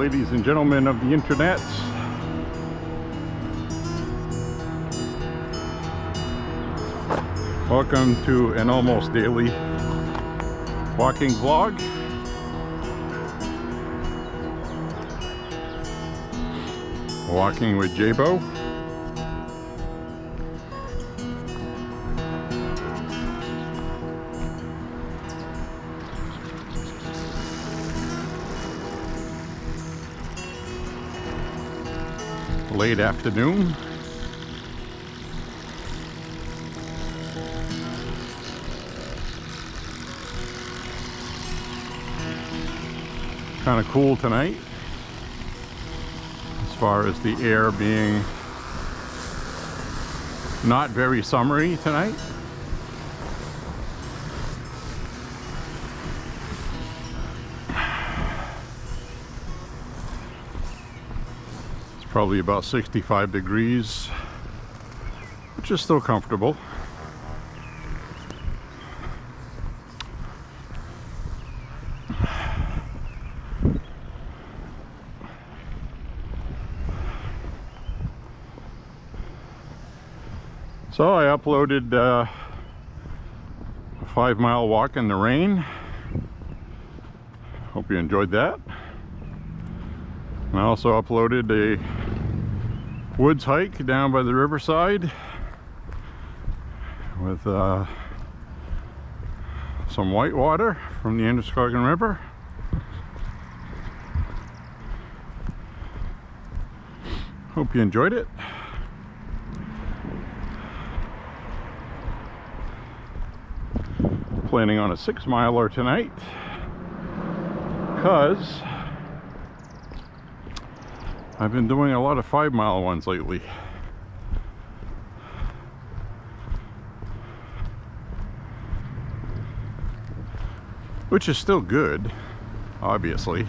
ladies and gentlemen of the internet. Welcome to an almost daily walking vlog. Walking with Beau. Late afternoon. Kind of cool tonight, as far as the air being not very summery tonight. It's probably about 65 degrees, which is still comfortable. So I uploaded a 5-mile walk in the rain. Hope you enjoyed that. And I also uploaded a woods hike down by the riverside with some white water from the Androscoggin River. Hope you enjoyed it. Planning on a 6-miler tonight because I've been doing a lot of 5-mile ones lately. Which is still good, obviously.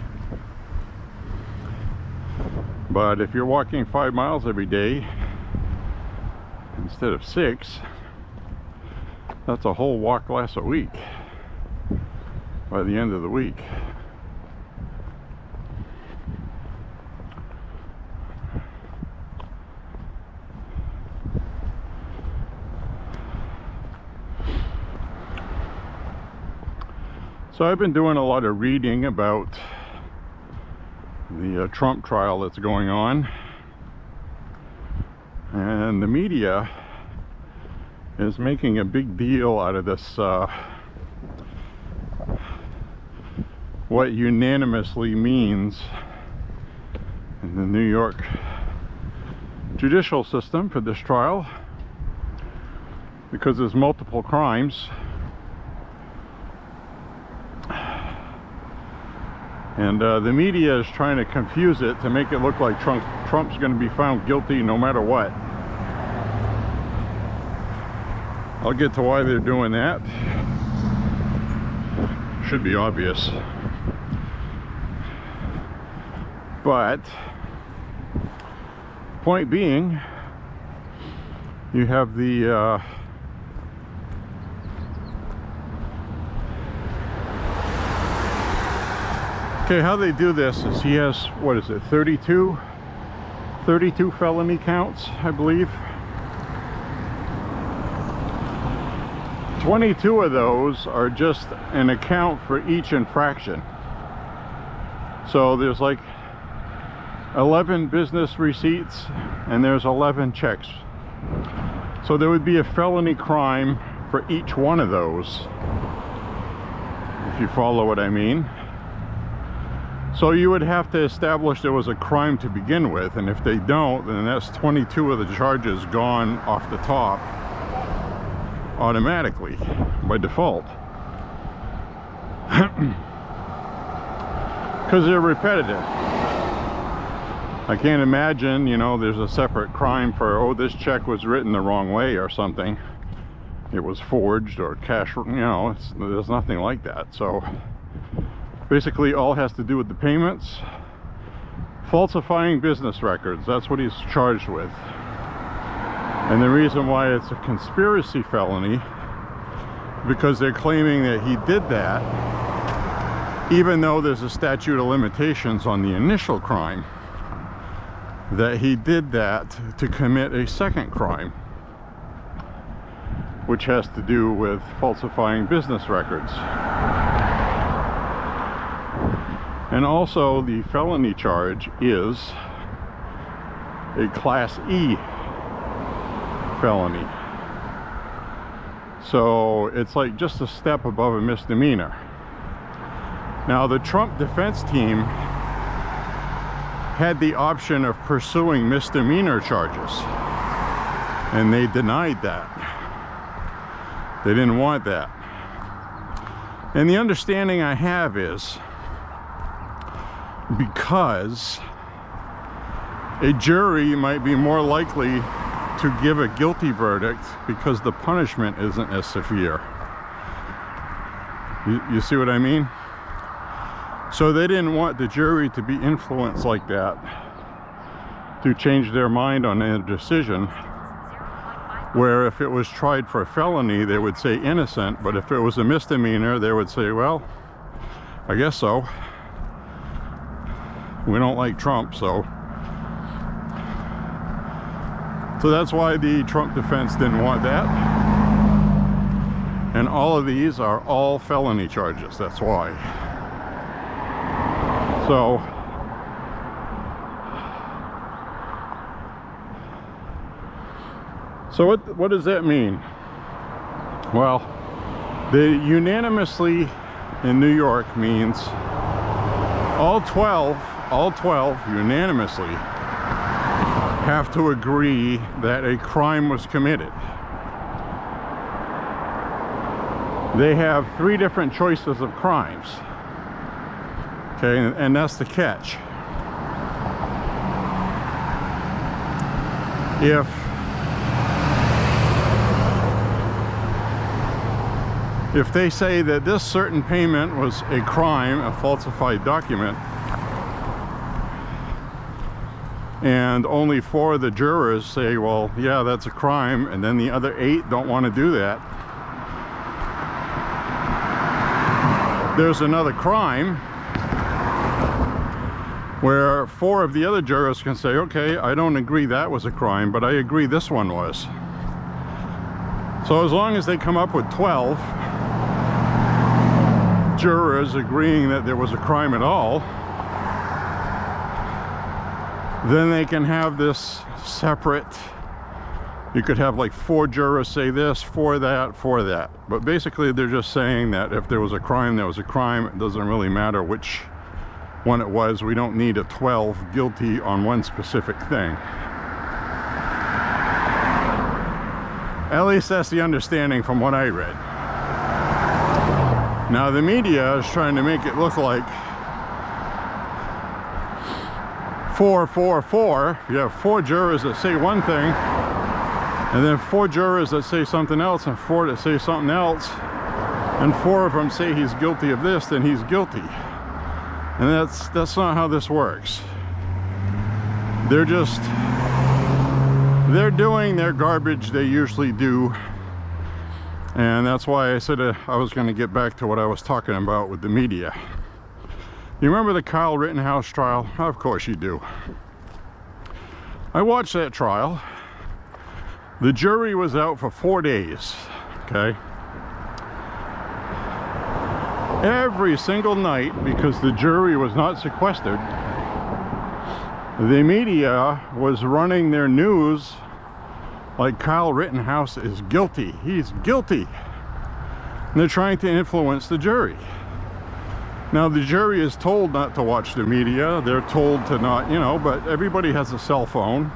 But if you're walking 5 miles every day instead of 6, that's a whole walk less a week by the end of the week. So I've been doing a lot of reading about the Trump trial that's going on, and the media is making a big deal out of this what unanimously means in the New York judicial system for this trial, because there's multiple crimes, and the media is trying to confuse it to make it look like Trump's going to be found guilty no matter what. I'll get to why they're doing that. Should be obvious. But point being, you have the okay, how they do this is he has, what is it, 32 felony counts, I believe. 22 of those are just an account for each infraction. So there's like 11 business receipts and there's 11 checks. So there would be a felony crime for each one of those, if you follow what I mean. So you would have to establish there was a crime to begin with, and if they don't, then that's 22 of the charges gone off the top automatically by default, because they're repetitive. I can't imagine, you know, there's a separate crime for, oh, this check was written the wrong way or something, it was forged or cash, you know, there's nothing like that. So basically all has to do with the payments, falsifying business records, that's what he's charged with. And the reason why it's a conspiracy felony, because they're claiming that he did that even though there's a statute of limitations on the initial crime, that he did that to commit a second crime, which has to do with falsifying business records. And also the felony charge is a Class E felony. So it's like just a step above a misdemeanor. Now the Trump defense team had the option of pursuing misdemeanor charges, and they denied that. They didn't want that. And the understanding I have is because a jury might be more likely to give a guilty verdict because the punishment isn't as severe. You see what I mean? So they didn't want the jury to be influenced like that to change their mind on their decision, where if it was tried for a felony they would say innocent, but if it was a misdemeanor they would say, well, I guess so. We don't like Trump, so that's why the Trump defense didn't want that. And all of these are all felony charges, that's why. So what does that mean? Well, the unanimously in New York means all 12 unanimously have to agree that a crime was committed. They have 3 different choices of crimes. Okay, and that's the catch. If they say that this certain payment was a crime, a falsified document, and only 4 of the jurors say, well, yeah, that's a crime, and then the other 8 don't want to do that, there's another crime where 4 of the other jurors can say, okay, I don't agree that was a crime, but I agree this one was. So as long as they come up with 12 jurors agreeing that there was a crime at all, then they can have this separate. You could have like 4 jurors say this, 4 that, 4 that. But basically they're just saying that if there was a crime, there was a crime. It doesn't really matter which one it was. We don't need a 12 guilty on one specific thing. At least that's the understanding from what I read. Now the media is trying to make it look like 4, 4, 4. You have 4 jurors that say one thing, and then 4 jurors that say something else, and 4 that say something else, and 4 of them say he's guilty of this, then he's guilty. And that's not how this works. They're doing their garbage they usually do. And that's why I said I was going to get back to what I was talking about with the media. You remember the Kyle Rittenhouse trial? Of course you do. I watched that trial. The jury was out for 4 days, okay? Every single night, because the jury was not sequestered, the media was running their news like Kyle Rittenhouse is guilty. He's guilty. And they're trying to influence the jury. Now the jury is told not to watch the media. They're told to not, but everybody has a cell phone.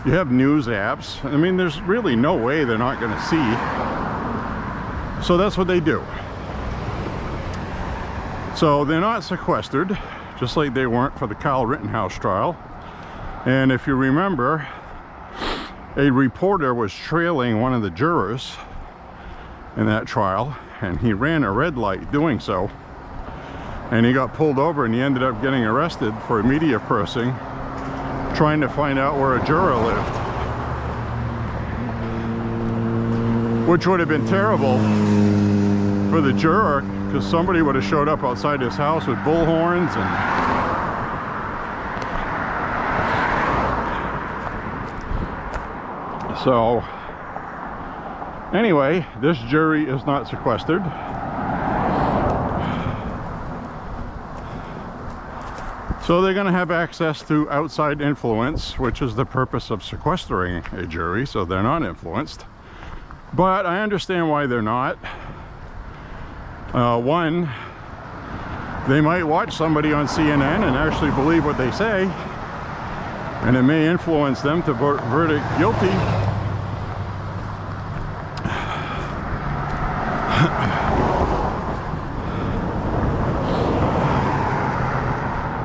You have news apps. I mean, there's really no way they're not going to see. So that's what they do. So they're not sequestered, just like they weren't for the Kyle Rittenhouse trial. And if you remember, a reporter was trailing one of the jurors in that trial, and he ran a red light doing so. And he got pulled over, and he ended up getting arrested for media pressing, trying to find out where a juror lived. Which would have been terrible for the juror, because somebody would have showed up outside his house with bullhorns and so anyway, this jury is not sequestered. So they're going to have access to outside influence, which is the purpose of sequestering a jury, so they're not influenced. But I understand why they're not. One, they might watch somebody on CNN and actually believe what they say, and it may influence them to verdict guilty.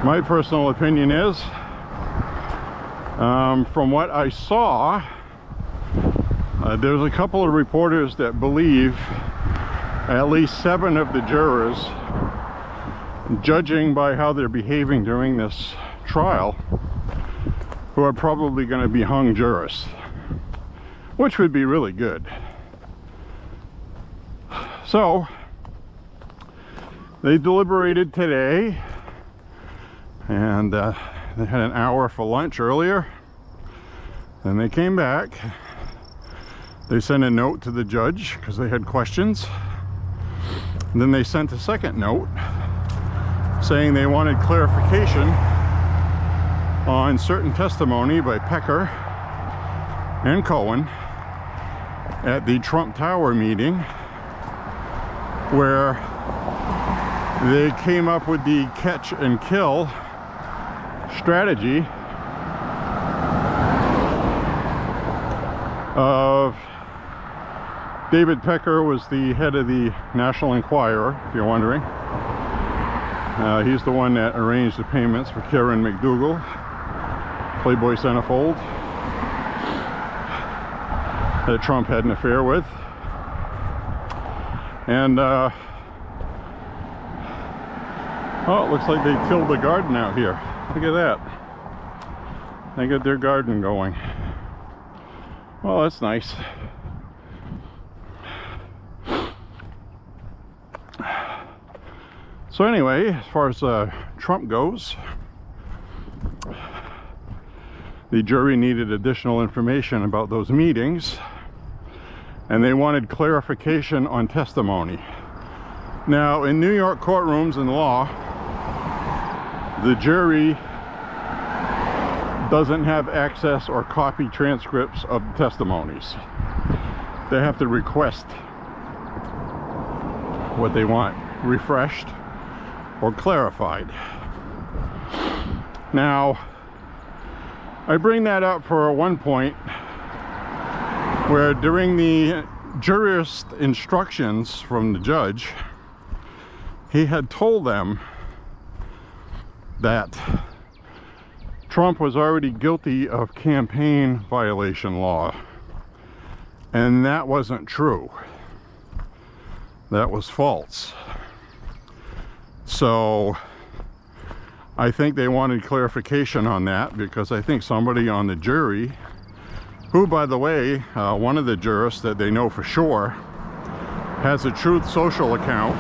My personal opinion is, from what I saw, there's a couple of reporters that believe at least 7 of the jurors, judging by how they're behaving during this trial, who are probably going to be hung jurors, which would be really good. So they deliberated today, and they had an hour for lunch earlier. Then they came back. They sent a note to the judge because they had questions. And then they sent a second note saying they wanted clarification on certain testimony by Pecker and Cohen at the Trump Tower meeting, where they came up with the catch and kill strategy of David Pecker was the head of the National Enquirer, if you're wondering. He's the one that arranged the payments for Karen McDougal, Playboy centerfold, that Trump had an affair with. And oh, it looks like they tilled the garden out here. Look at that. They got their garden going. Well, that's nice. So anyway, as far as Trump goes, the jury needed additional information about those meetings, and they wanted clarification on testimony. Now, in New York courtrooms and law, the jury doesn't have access or copy transcripts of testimonies. They have to request what they want refreshed or clarified. Now, I bring that up for one point where during the jurist instructions from the judge, he had told them that Trump was already guilty of campaign violation law, and that wasn't true. That was false. So I think they wanted clarification on that, because I think somebody on the jury, who, by the way, one of the jurists that they know for sure has a Truth Social account,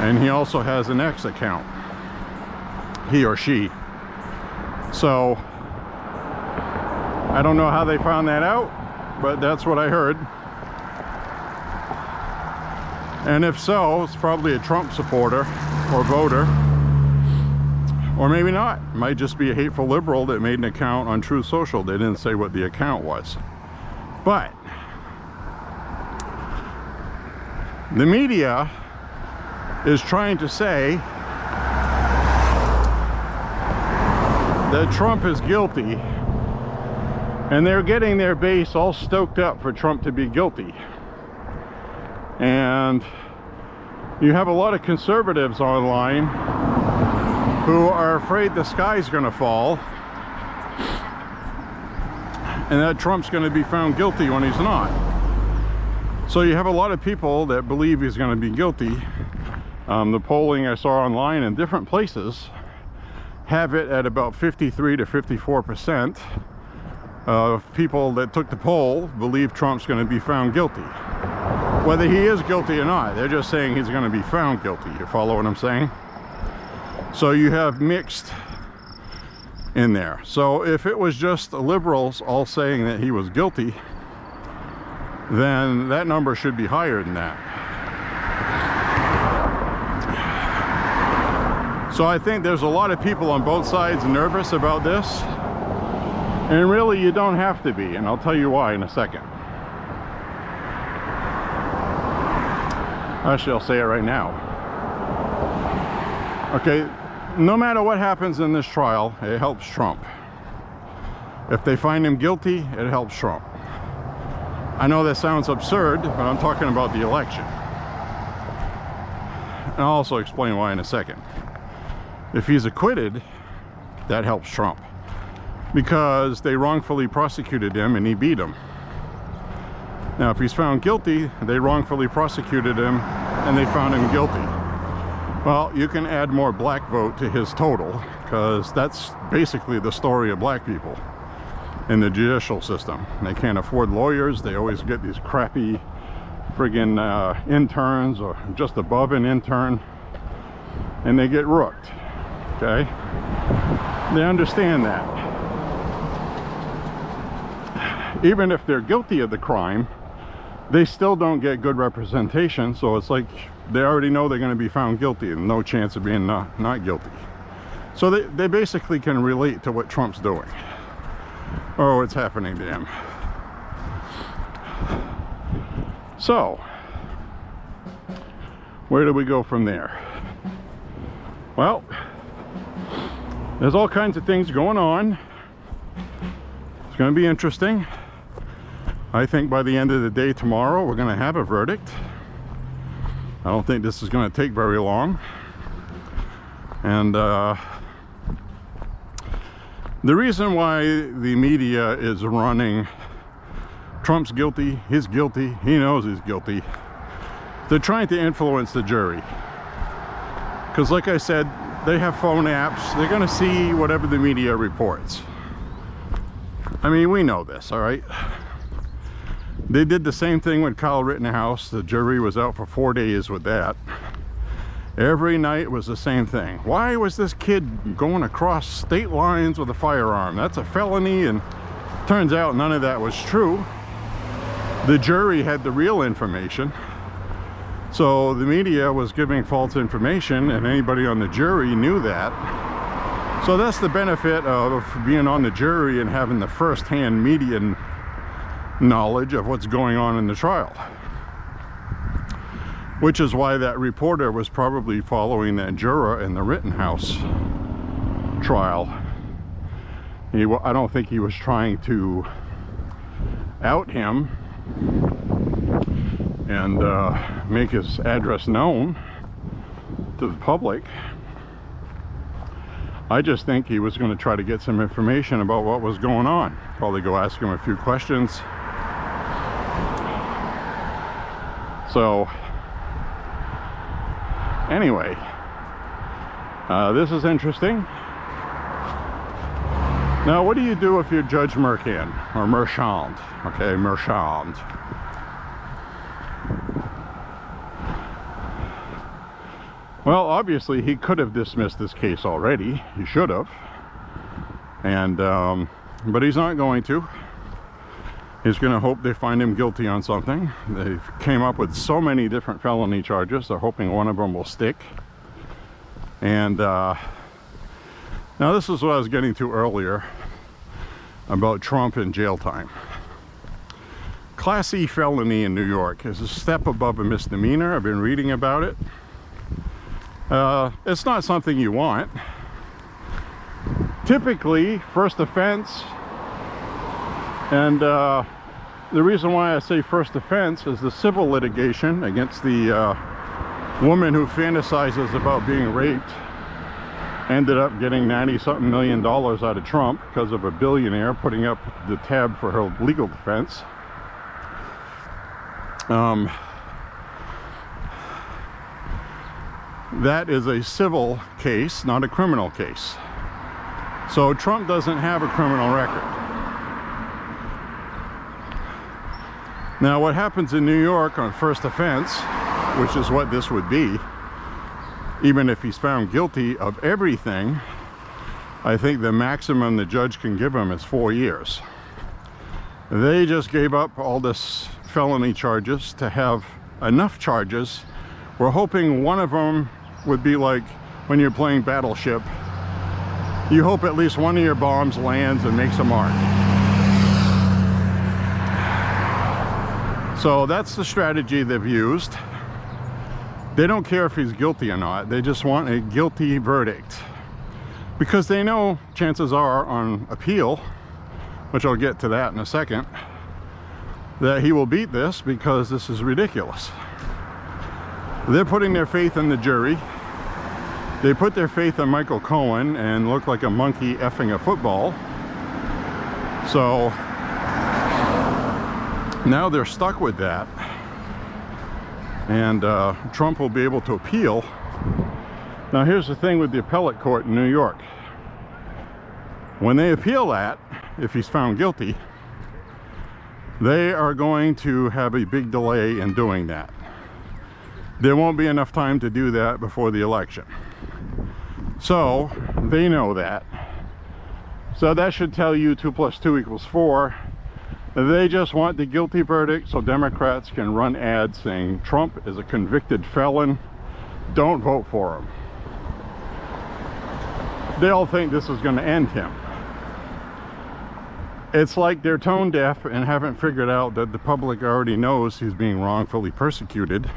and he also has an X account, he or she. So I don't know how they found that out, but that's what I heard. And if so, it's probably a Trump supporter or voter, or maybe not. It might just be a hateful liberal that made an account on Truth Social. They didn't say what the account was. But the media is trying to say that Trump is guilty, and they're getting their base all stoked up for Trump to be guilty. And you have a lot of conservatives online who are afraid the sky's going to fall and that Trump's going to be found guilty when he's not. So you have a lot of people that believe he's going to be guilty. The polling I saw online in different places have it at about 53 to 54% of people that took the poll believe Trump's going to be found guilty. whether he is guilty or not. They're just saying he's going to be found guilty. You follow what I'm saying? So you have mixed in there. So if it was just the liberals all saying that he was guilty, then that number should be higher than that. So I think there's a lot of people on both sides nervous about this, and really you don't have to be, and I'll tell you why in a second. Actually, I'll say it right now. Okay, no matter what happens in this trial, it helps Trump. If they find him guilty, it helps Trump. I know that sounds absurd, but I'm talking about the election. And I'll also explain why in a second. If he's acquitted, that helps Trump, because they wrongfully prosecuted him and he beat him. Now, if he's found guilty, they wrongfully prosecuted him and they found him guilty. Well, you can add more black vote to his total, because that's basically the story of black people in the judicial system. They can't afford lawyers. They always get these crappy friggin' interns or just above an intern, and they get rooked. Okay? They understand that. Even if they're guilty of the crime, they still don't get good representation, so it's like they already know they're going to be found guilty and no chance of being not guilty. So they basically can relate to what Trump's doing, or what's happening to him. So, where do we go from there? Well, there's all kinds of things going on. It's going to be interesting. I think by the end of the day tomorrow, we're going to have a verdict. I don't think this is going to take very long. And the reason why the media is running Trump's guilty, he's guilty, he knows he's guilty, they're trying to influence the jury. Because like I said, they have phone apps. They're going to see whatever the media reports. I mean, we know this, all right? They did the same thing with Kyle Rittenhouse. The jury was out for 4 days with that. Every night was the same thing. Why was this kid going across state lines with a firearm? That's a felony, and turns out none of that was true. The jury had the real information. So the media was giving false information, and anybody on the jury knew that. So that's the benefit of being on the jury and having the first-hand media knowledge of what's going on in the trial. Which is why that reporter was probably following that juror in the Rittenhouse trial. I don't think he was trying to out him and make his address known to the public. I just think he was going to try to get some information about what was going on. Probably go ask him a few questions. So anyway, this is interesting. Now, what do you do if you're Judge Merchant or Merchant? Okay, Merchant. Well, obviously he could have dismissed this case already. He should have. And but he's not going to. He's going to hope they find him guilty on something. They came up with so many different felony charges. They're hoping one of them will stick. And now this is what I was getting to earlier about Trump and jail time. Class E felony in New York is a step above a misdemeanor. I've been reading about it. It's not something you want. Typically, first offense, and the reason why I say first offense is the civil litigation against the woman who fantasizes about being raped ended up getting $90-something million out of Trump because of a billionaire putting up the tab for her legal defense. That is a civil case, not a criminal case. So Trump doesn't have a criminal record. Now, what happens in New York on first offense, which is what this would be, even if he's found guilty of everything, I think the maximum the judge can give him is 4 years. They just gave up all this felony charges to have enough charges. We're hoping one of them would be like when you're playing Battleship. You hope at least one of your bombs lands and makes a mark. So that's the strategy they've used. They don't care if he's guilty or not. They just want a guilty verdict. Because they know chances are on appeal, which I'll get to that in a second, that he will beat this because this is ridiculous. They're putting their faith in the jury. They put their faith in Michael Cohen and look like a monkey effing a football. So now they're stuck with that. And Trump will be able to appeal. Now here's the thing with the appellate court in New York. When they appeal that, if he's found guilty, they are going to have a big delay in doing that. There won't be enough time to do that before the election. So they know that. So that should tell you 2 + 2 = 4. They just want the guilty verdict so Democrats can run ads saying Trump is a convicted felon. Don't vote for him. They all think this is going to end him. It's like they're tone deaf and haven't figured out that the public already knows he's being wrongfully persecuted.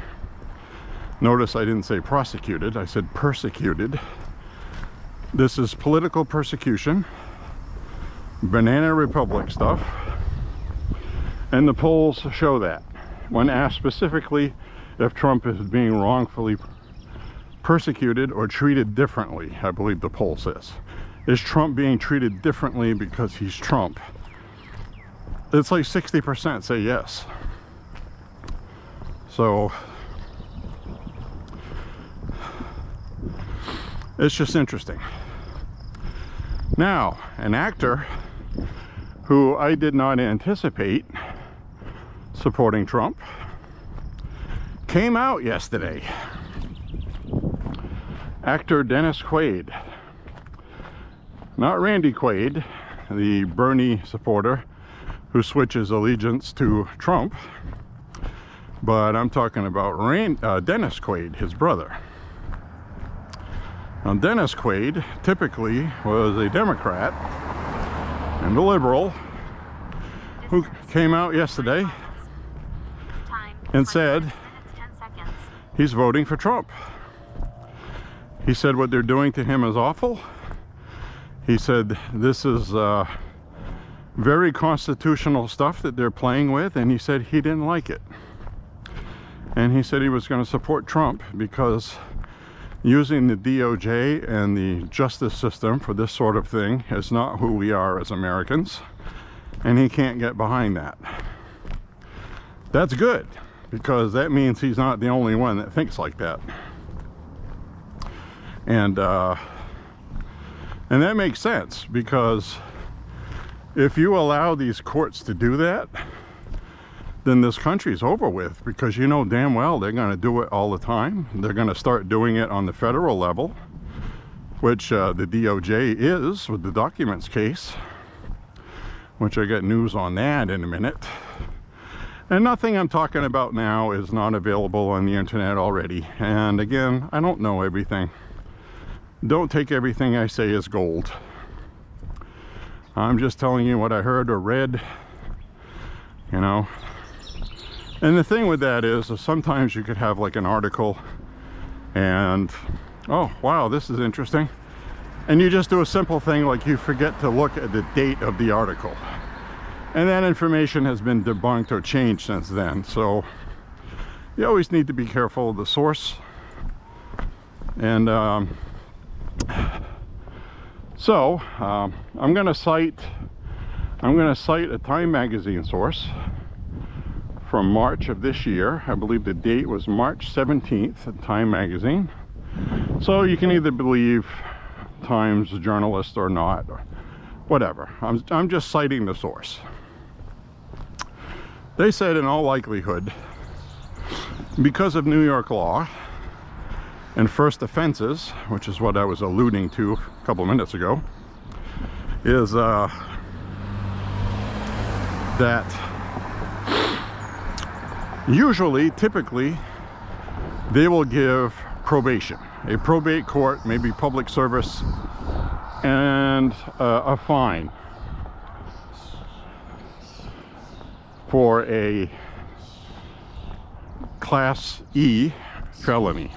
Notice I didn't say prosecuted, I said persecuted. This is political persecution, banana republic stuff, and the polls show that. When asked specifically if Trump is being wrongfully persecuted or treated differently, I believe the poll says, is Trump being treated differently because he's Trump? It's like 60% say yes. So it's just interesting. Now, an actor who I did not anticipate supporting Trump came out yesterday. Actor Dennis Quaid. Not Randy Quaid, the Bernie supporter who switches allegiance to Trump, but I'm talking about Dennis Quaid, his brother. Now, Dennis Quaid typically was a Democrat and a liberal who came out yesterday and said he's voting for Trump. He said what they're doing to him is awful. He said this is very constitutional stuff that they're playing with, and he said he didn't like it. And he said he was going to support Trump because using the DOJ and the justice system for this sort of thing is not who we are as Americans, and he can't get behind that. That's good, because that means he's not the only one that thinks like that. And that makes sense, because if you allow these courts to do that, then this country's over with, because you know damn well they're going to do it all the time. They're going to start doing it on the federal level, which the DOJ is with the documents case, which I got news on that in a minute. And nothing I'm talking about now is not available on the internet already. And again, I don't know everything. Don't take everything I say as gold. I'm just telling you what I heard or read, you know. And the thing with that is sometimes you could have like an article and, oh wow, this is interesting, and you just do a simple thing like you forget to look at the date of the article, and that information has been debunked or changed since then. So you always need to be careful of the source. And so I'm going to cite a Time magazine source from March of this year. I believe the date was March 17th at Time magazine. So you can either believe Time's journalist or not, or whatever. I'm just citing the source. They said in all likelihood, because of New York law and first offenses, which is what I was alluding to a couple of minutes ago, is that usually, typically, they will give probation, a probate court, maybe public service, and a fine for a Class E felony,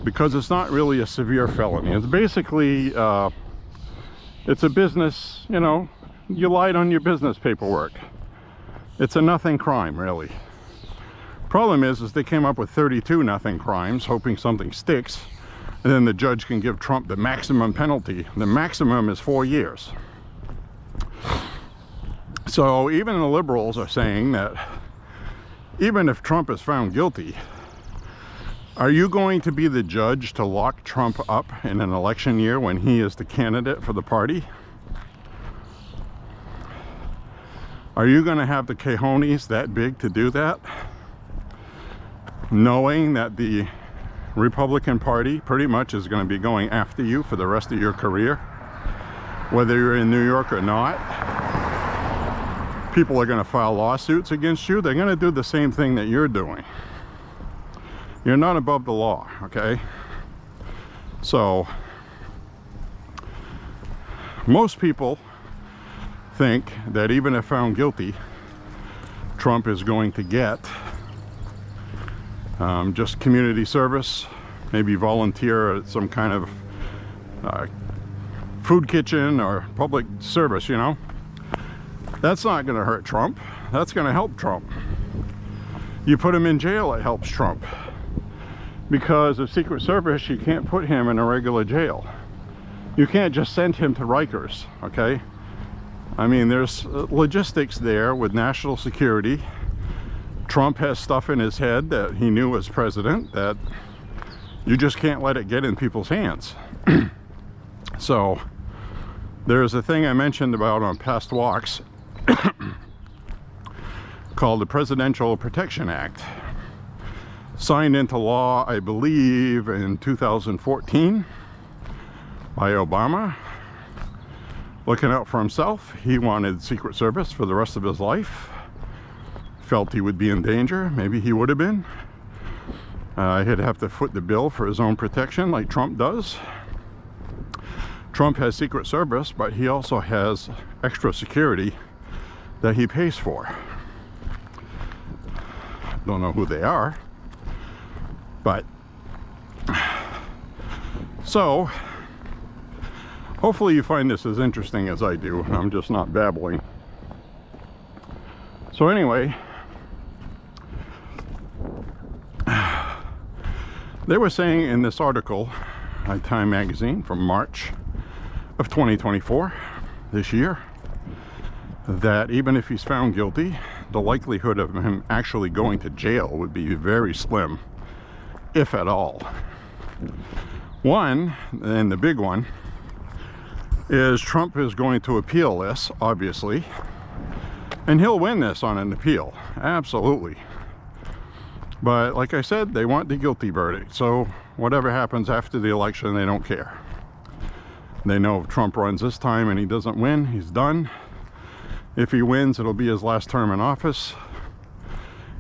because it's not really a severe felony. It's basically it's a business, you know, you lied on your business paperwork. It's a nothing crime, really. Problem is they came up with 32 nothing crimes, hoping something sticks, and then the judge can give Trump the maximum penalty. The maximum is 4 years. So even the liberals are saying that even if Trump is found guilty, are you going to be the judge to lock Trump up in an election year when he is the candidate for the party? Are you going to have the cojones that big to do that, knowing that the Republican Party pretty much is going to be going after you for the rest of your career, whether you're in New York or not? People are going to file lawsuits against you. They're going to do the same thing that you're doing. You're not above the law, okay? So most people think that even if found guilty, Trump is going to get just community service, maybe volunteer at some kind of food kitchen or public service, you know. That's not going to hurt Trump. That's going to help Trump. You put him in jail, it helps Trump. Because of Secret Service, you can't put him in a regular jail. You can't just send him to Rikers, okay? I mean, there's logistics there with national security. Trump has stuff in his head that he knew as president that you just can't let it get in people's hands. So there's a thing I mentioned about on past walks called the Presidential Protection Act, signed into law, I believe, in 2014 by Obama. Looking out for himself, he wanted Secret Service for the rest of his life. Felt he would be in danger. Maybe he would have been. He'd have to foot the bill for his own protection like Trump does. Trump has Secret Service, but he also has extra security that he pays for. Don't know who they are, but so hopefully you find this as interesting as I do. I'm just not babbling. So anyway, they were saying in this article on Time magazine from March of 2024, this year, that even if he's found guilty, the likelihood of him actually going to jail would be very slim, if at all. One, and the big one, is Trump is going to appeal this, obviously, and he'll win this on an appeal, absolutely. But like I said, they want the guilty verdict, so whatever happens after the election, they don't care. They know if Trump runs this time and he doesn't win, he's done. If he wins, it'll be his last term in office.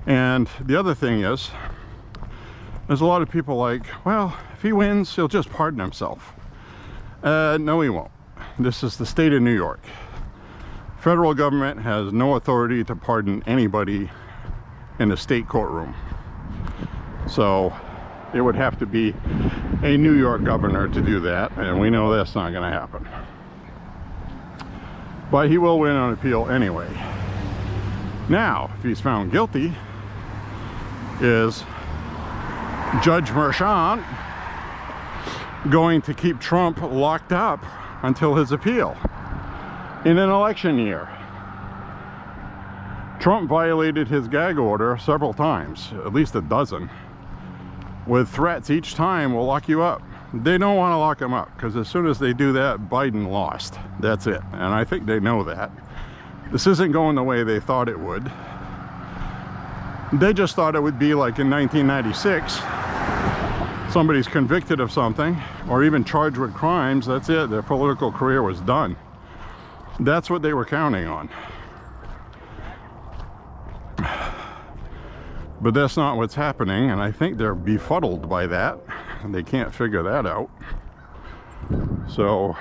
And the other thing is, there's a lot of people like, well, if he wins, he'll just pardon himself. No, he won't. This is the state of New York. Federal government has no authority to pardon anybody in a state courtroom. So it would have to be a New York governor to do that, and we know that's not going to happen. But he will win on appeal anyway. Now, if he's found guilty, is Judge Merchan going to keep Trump locked up until his appeal in an election year? Trump violated his gag order several times, at least a dozen, with threats each time, we'll lock you up. They don't want to lock him up, because as soon as they do that, Biden lost. That's it. And I think they know that. This isn't going the way they thought it would. They just thought it would be like in 1996. Somebody's convicted of something or even charged with crimes, that's it, their political career was done. That's what they were counting on. But that's not what's happening, and I think they're befuddled by that, and they can't figure that out. So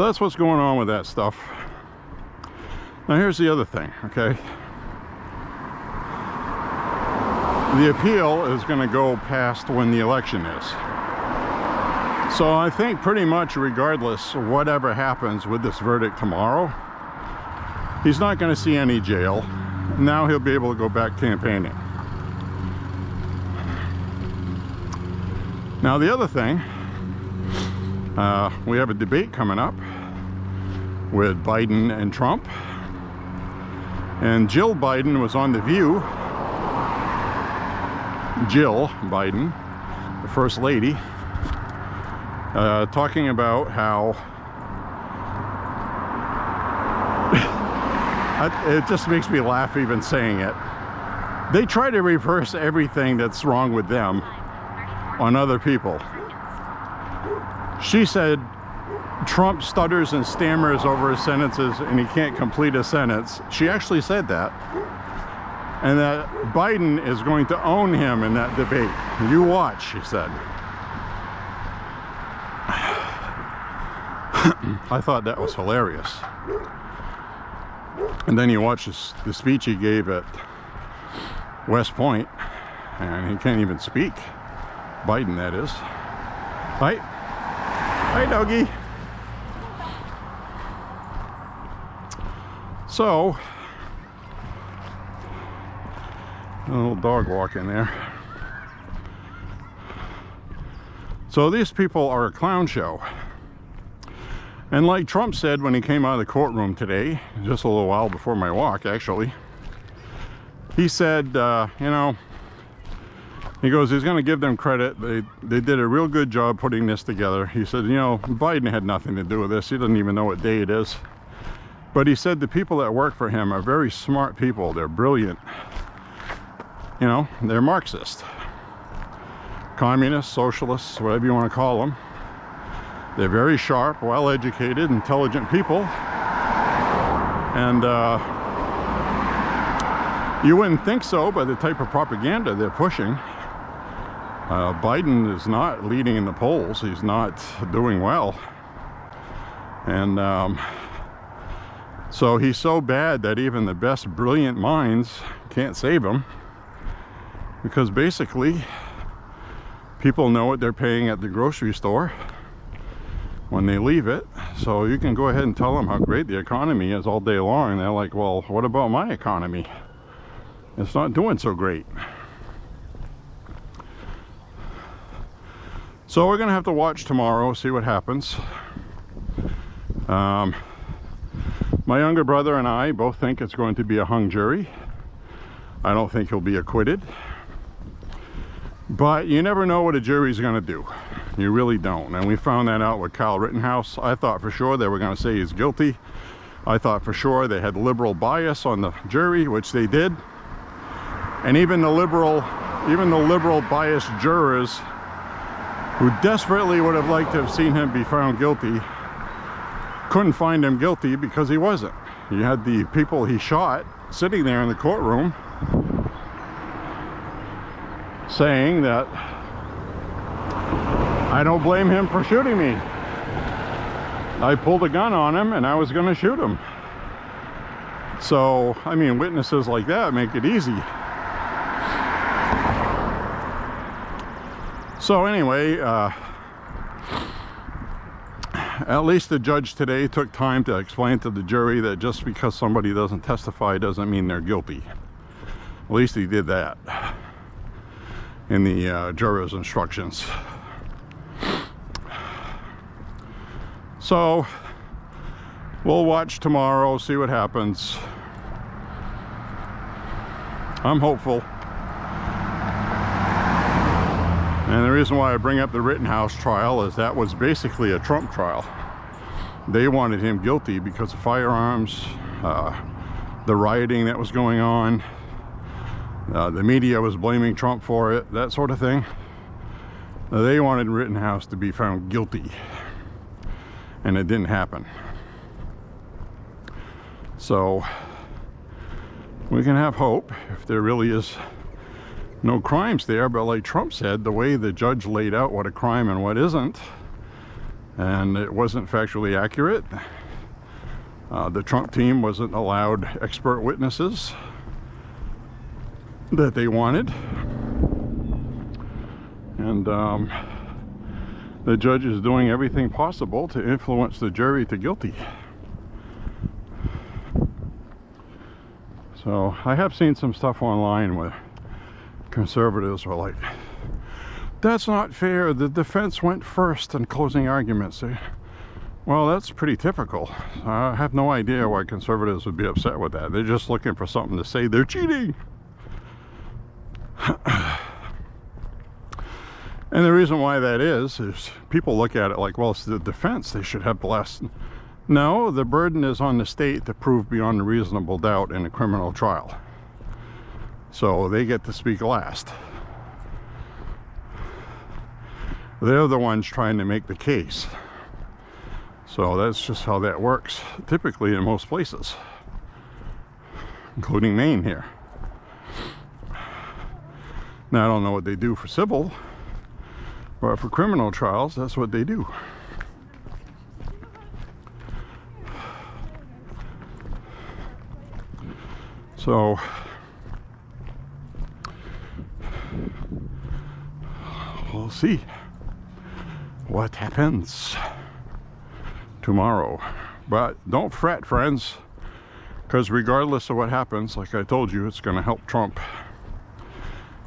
that's what's going on with that stuff. Now here's the other thing, okay? The appeal is going to go past when the election is. So I think pretty much regardless of whatever happens with this verdict tomorrow, he's not going to see any jail. Now he'll be able to go back campaigning. Now the other thing, we have a debate coming up with Biden and Trump. And Jill Biden was on The View. Jill Biden, the First Lady, talking about how it just makes me laugh even saying it. They try to reverse everything that's wrong with them on other people. She said Trump stutters and stammers over his sentences and he can't complete a sentence. She actually said that. And that Biden is going to own him in that debate. You watch, she said. I thought that was hilarious. And then you watch the speech he gave at West Point, and he can't even speak. Biden, that is. Hi. Hi, doggy. So, a little dog walk in there. So these people are a clown show. And like Trump said when he came out of the courtroom today, just a little while before my walk actually, he said, you know, he goes, he's going to give them credit. They did a real good job putting this together. He said, you know, Biden had nothing to do with this. He doesn't even know what day it is. But he said the people that work for him are very smart people. They're brilliant. You know, they're Marxist, communists, socialists, whatever you want to call them. They're very sharp, well-educated, intelligent people. And you wouldn't think so by the type of propaganda they're pushing. Biden is not leading in the polls. He's not doing well. And so he's so bad that even the best brilliant minds can't save him. Because basically, people know what they're paying at the grocery store when they leave it. So you can go ahead and tell them how great the economy is all day long. And they're like, well, what about my economy? It's not doing so great. So we're going to have to watch tomorrow, see what happens. My younger brother and I both think it's going to be a hung jury. I don't think he'll be acquitted. But you never know what a jury's going to do. You really don't. And we found that out with Kyle Rittenhouse. I thought for sure they were going to say he's guilty. I thought for sure they had liberal bias on the jury, which they did. And even the liberal biased jurors who desperately would have liked to have seen him be found guilty couldn't find him guilty because he wasn't. You had the people he shot sitting there in the courtroom saying that I don't blame him for shooting me. I pulled a gun on him and I was going to shoot him. So, I mean, witnesses like that make it easy. So anyway, at least the judge today took time to explain to the jury that just because somebody doesn't testify doesn't mean they're guilty. At least he did that in the jurors' instructions. So we'll watch tomorrow, see what happens. I'm hopeful. And the reason why I bring up the Rittenhouse trial is that was basically a Trump trial. They wanted him guilty because of firearms, the rioting that was going on, the media was blaming Trump for it, that sort of thing. They wanted Rittenhouse to be found guilty, and it didn't happen. So we can have hope if there really is no crimes there, but like Trump said, the way the judge laid out what a crime and what isn't, and it wasn't factually accurate. The Trump team wasn't allowed expert witnesses that they wanted, and the judge is doing everything possible to influence the jury to guilty. So I have seen some stuff online where conservatives were like, that's not fair, the defense went first in closing arguments. Well, that's pretty typical. I have no idea why conservatives would be upset with that. They're just looking for something to say they're cheating. And the reason why that is people look at it like, well, it's the defense, they should have the last. No, the burden is on the state to prove beyond a reasonable doubt in a criminal trial. So they get to speak last. They're the ones trying to make the case. So that's just how that works, typically in most places, including Maine here. Now, I don't know what they do for civil, but for criminal trials, that's what they do. So we'll see what happens tomorrow. But don't fret, friends, because regardless of what happens, like I told you, it's going to help Trump.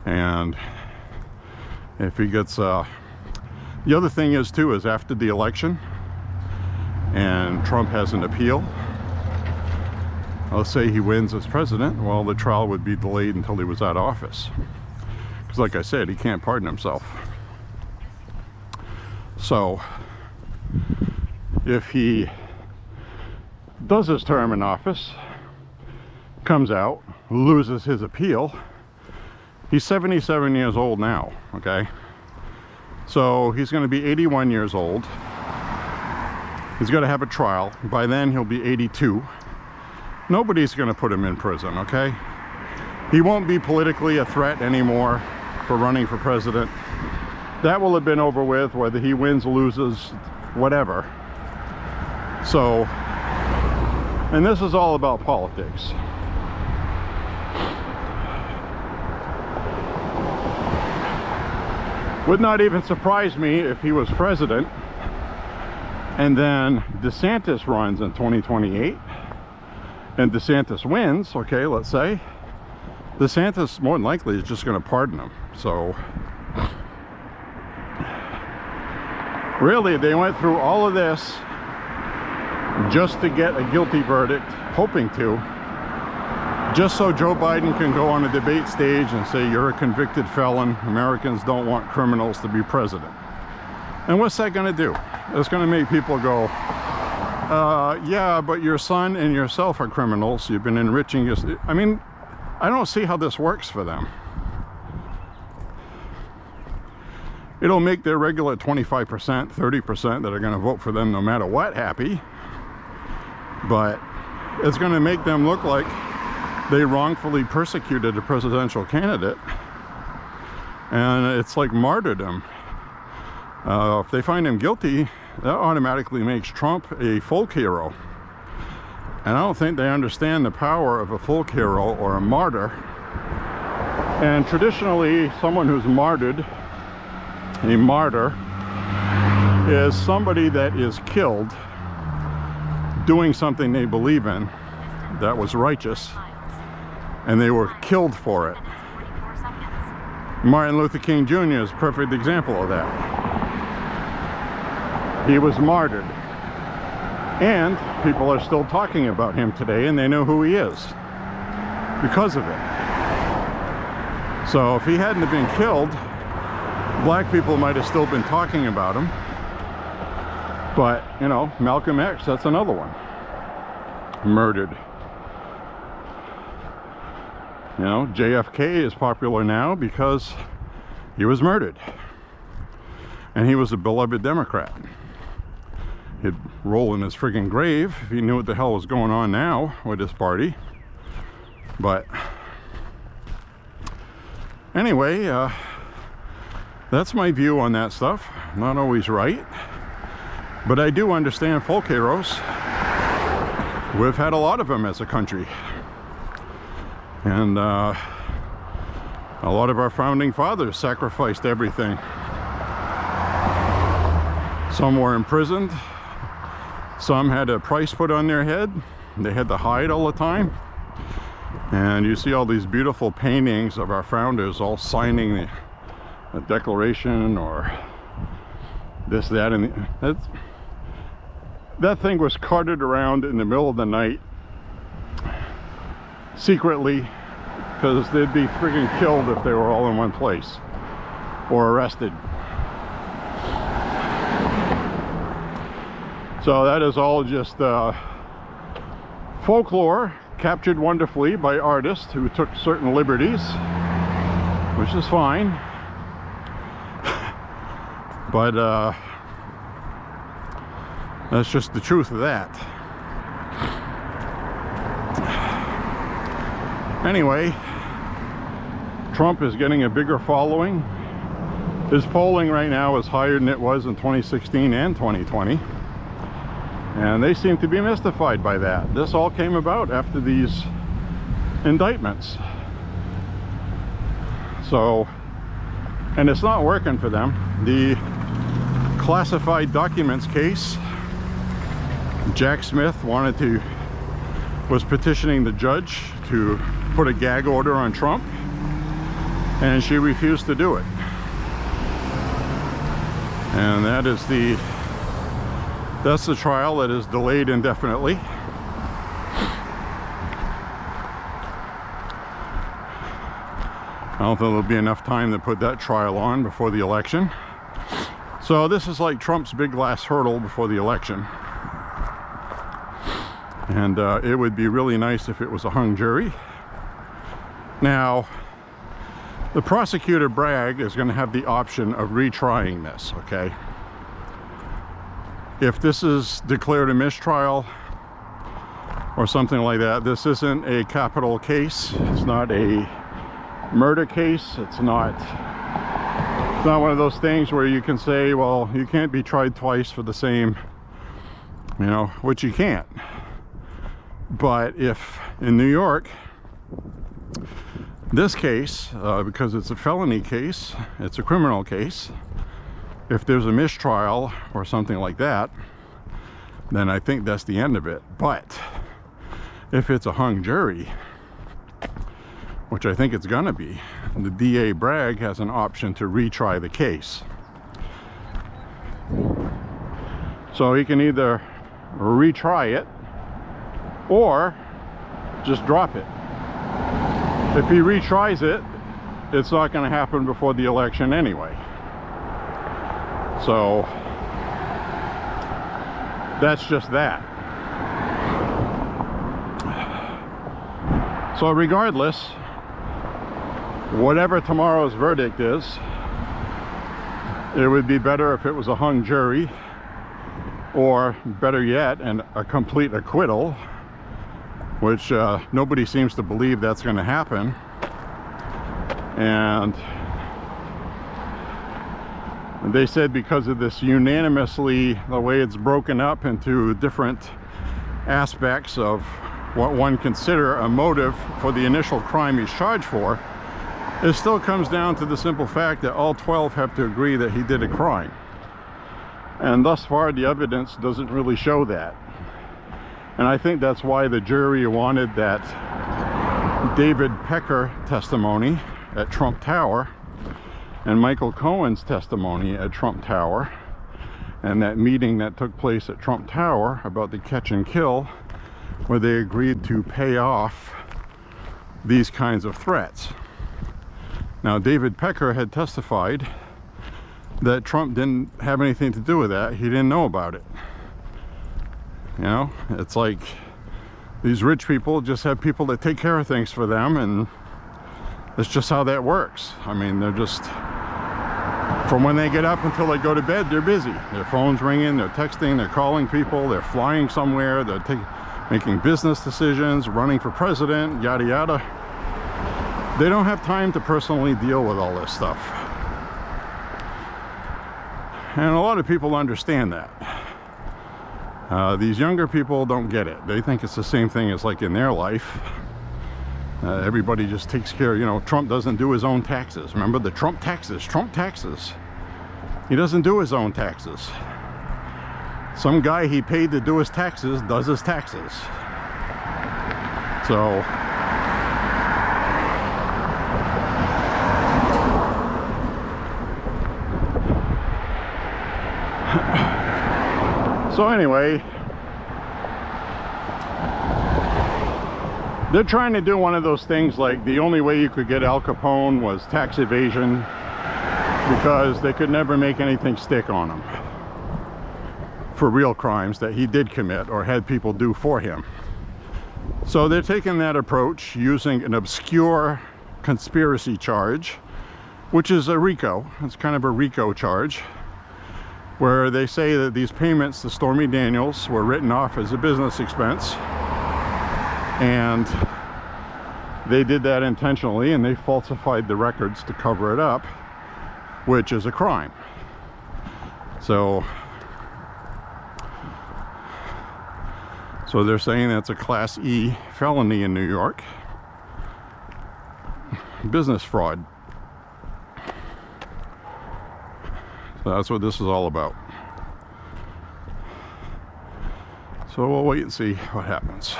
And if he gets the other thing is too, is after the election and Trump has an appeal, let's say he wins as president, well, the trial would be delayed until he was out of office, because like I said, he can't pardon himself. So if he does his term in office, comes out, loses his appeal, he's 77 years old now, okay? So he's going to be 81 years old. He's got to have a trial. By then he'll be 82. Nobody's going to put him in prison, okay? He won't be politically a threat anymore for running for president. That will have been over with, whether he wins, loses, whatever. So, and this is all about politics. Would not even surprise me if he was president and then DeSantis runs in 2028 and DeSantis wins, okay, let's say. DeSantis more than likely is just going to pardon him. So really, they went through all of this just to get a guilty verdict, hoping to, just so Joe Biden can go on a debate stage and say, you're a convicted felon, Americans don't want criminals to be president. And what's that going to do? It's going to make people go, yeah, but your son and yourself are criminals, you've been enriching your... I mean, I don't see how this works for them. It'll make their regular 25%, 30% that are going to vote for them no matter what happy, but it's going to make them look like they wrongfully persecuted a presidential candidate, and it's like martyrdom. If they find him guilty, that automatically makes Trump a folk hero, and I don't think they understand the power of a folk hero or a martyr. And traditionally, someone who's martyred, a martyr, is somebody that is killed doing something they believe in that was righteous, and they were killed for it. Martin Luther King Jr. is a perfect example of that. He was martyred, and people are still talking about him today, and they know who he is because of it. So if he hadn't been killed, Black people might have still been talking about him, but you know, Malcolm X, that's another one, murdered. You know, JFK is popular now because he was murdered, and he was a beloved Democrat. He'd roll in his friggin' grave if he knew what the hell was going on now with his party. But anyway, that's my view on that stuff. Not always right, but I do understand folk heroes. We've had a lot of them as a country, and a lot of our founding fathers sacrificed everything. Some were imprisoned, some had a price put on their head, they had to hide all the time. And you see all these beautiful paintings of our founders all signing the Declaration or this, that, and that thing was carted around in the middle of the night secretly, because they'd be friggin' killed if they were all in one place or arrested. So that is all just folklore, captured wonderfully by artists who took certain liberties, which is fine. But that's just the truth of that. Anyway, Trump is getting a bigger following. His polling right now is higher than it was in 2016 and 2020. And they seem to be mystified by that. This all came about after these indictments. So, and it's not working for them. The classified documents case, Jack Smith was petitioning the judge to put a gag order on Trump, and she refused to do it. And that's the trial that is delayed indefinitely. I don't think there'll be enough time to put that trial on before the election. So this is like Trump's big last hurdle before the election. And it would be really nice if it was a hung jury. Now, the prosecutor, Bragg, is going to have the option of retrying this, okay? If this is declared a mistrial or something like that, this isn't a capital case. It's not a murder case. It's not one of those things where you can say, well, you can't be tried twice for the same, you know, which you can't. But if in New York, this case, because it's a felony case, it's a criminal case, if there's a mistrial or something like that, then I think that's the end of it. But if it's a hung jury, which I think it's gonna be, the DA Bragg has an option to retry the case. So he can either retry it or just drop it. If he retries it, it's not going to happen before the election anyway. So that's just that. So regardless, whatever tomorrow's verdict is, it would be better if it was a hung jury, or better yet, a complete acquittal, which nobody seems to believe that's going to happen. And they said because of this unanimously, the way it's broken up into different aspects of what one consider a motive for the initial crime he's charged for, it still comes down to the simple fact that all 12 have to agree that he did a crime. And thus far, the evidence doesn't really show that. And I think that's why the jury wanted that David Pecker testimony at Trump Tower and Michael Cohen's testimony at Trump Tower, and that meeting that took place at Trump Tower about the catch and kill, where they agreed to pay off these kinds of threats. Now, David Pecker had testified that Trump didn't have anything to do with that. He didn't know about it. You know, it's like these rich people just have people that take care of things for them, and that's just how that works. I mean, they're just, from when they get up until they go to bed, they're busy. Their phone's ringing, they're texting, they're calling people, they're flying somewhere, they're making business decisions, running for president, yada yada. They don't have time to personally deal with all this stuff. And a lot of people understand that. These younger people don't get it. They think it's the same thing as like in their life. Everybody just takes care, you know, Trump doesn't do his own taxes. Remember the Trump taxes, Trump taxes. He doesn't do his own taxes. Some guy he paid to do his taxes does his taxes. So, anyway, they're trying to do one of those things like the only way you could get Al Capone was tax evasion, because they could never make anything stick on him for real crimes that he did commit or had people do for him. So they're taking that approach using an obscure conspiracy charge, which is a RICO. It's kind of a RICO charge, where they say that these payments to Stormy Daniels were written off as a business expense, and they did that intentionally, and they falsified the records to cover it up, which is a crime. So they're saying that's a Class E felony in New York. Business fraud. So that's what this is all about. So we'll wait and see what happens.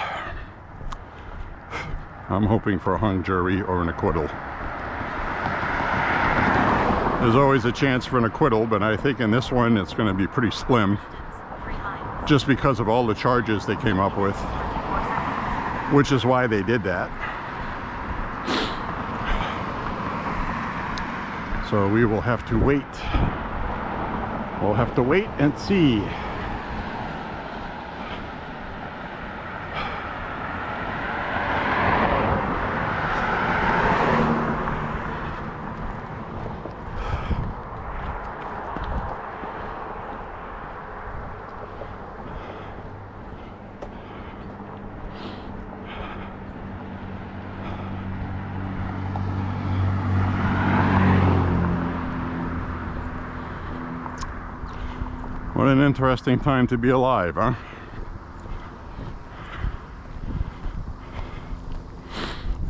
I'm hoping for a hung jury or an acquittal. There's always a chance for an acquittal, but I think in this one it's going to be pretty slim, just because of all the charges they came up with, which is why they did that. So we will have to wait. We'll have to wait and see. What an interesting time to be alive, huh?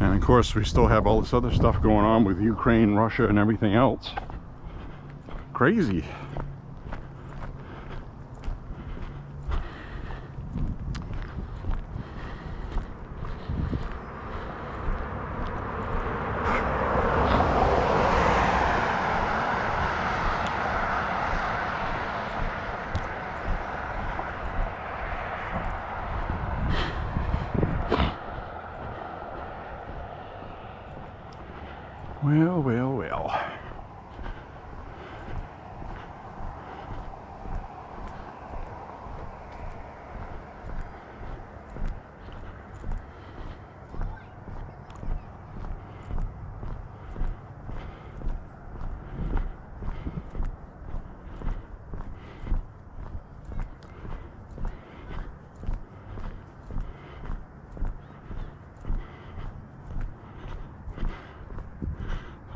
And of course, we still have all this other stuff going on with Ukraine, Russia, and everything else. Crazy. Well, well, well.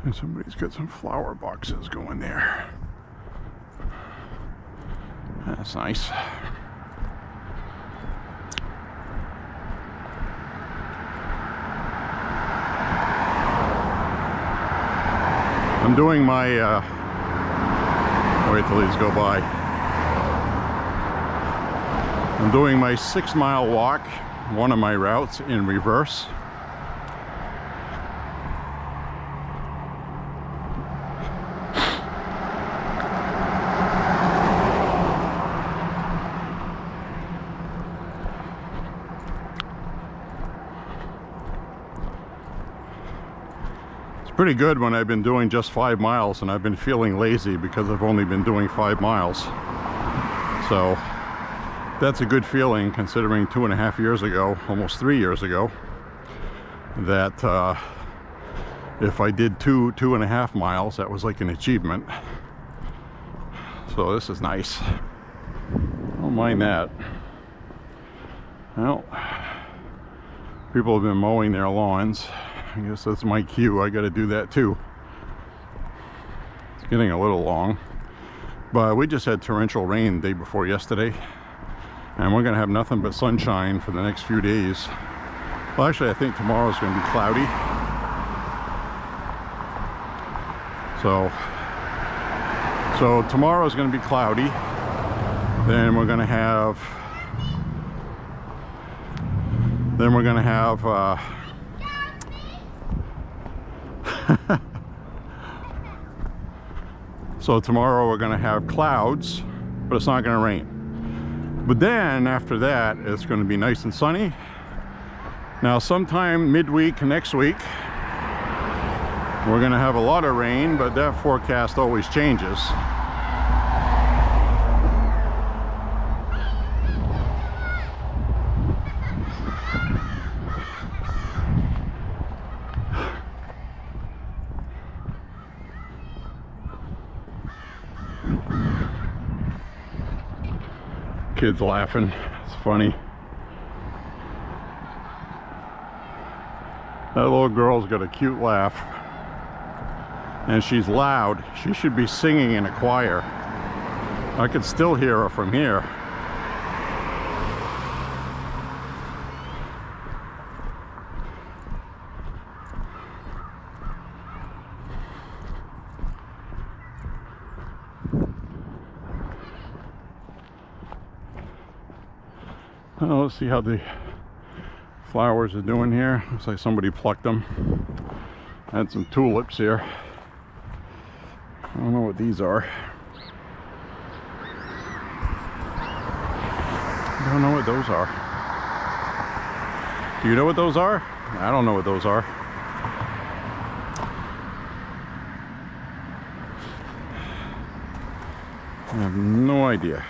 And somebody's got some flower boxes going there. That's nice. I'm doing my, wait till these go by. I'm doing my 6-mile walk, one of my routes, in reverse. pretty good when I've been doing just 5 miles, and I've been feeling lazy because I've only been doing 5 miles. So that's a good feeling, considering 2.5 years ago, almost 3 years ago, that if I did 2.5 miles, that was like an achievement. So this is nice. I don't mind that. Well, people have been mowing their lawns. I guess that's my cue. I got to do that too. It's getting a little long, but we just had torrential rain the day before yesterday, and we're gonna have nothing but sunshine for the next few days. Well, actually, I think tomorrow's gonna be cloudy. So tomorrow's gonna be cloudy. Then we're gonna have so tomorrow we're gonna have clouds, but it's not gonna rain. But then after that, it's gonna be nice and sunny. Now sometime midweek next week, we're gonna have a lot of rain, but that forecast always changes. Kids laughing, it's funny. That little girl's got a cute laugh, and she's loud. She should be singing in a choir. I could still hear her from here. Oh, let's see how the flowers are doing here. Looks like somebody plucked them. I had some tulips here. I don't know what these are. I don't know what those are. Do you know what those are? I don't know what those are. I have no idea.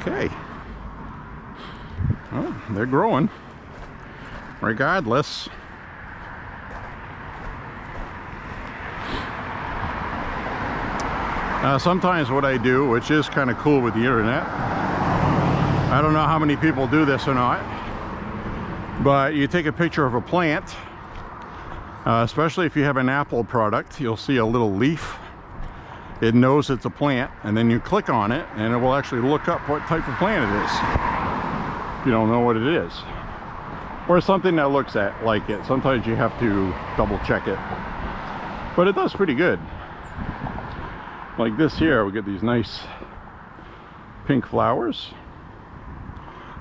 Okay. Well, they're growing. Regardless. Sometimes what I do, which is kind of cool with the internet, I don't know how many people do this or not, but you take a picture of a plant, especially if you have an Apple product, you'll see a little leaf. It knows it's a plant, and then you click on it and it will actually look up what type of plant it is if you don't know what it is, or something that looks like it. Sometimes you have to double check it, but it does pretty good. Like this here, we get these nice pink flowers.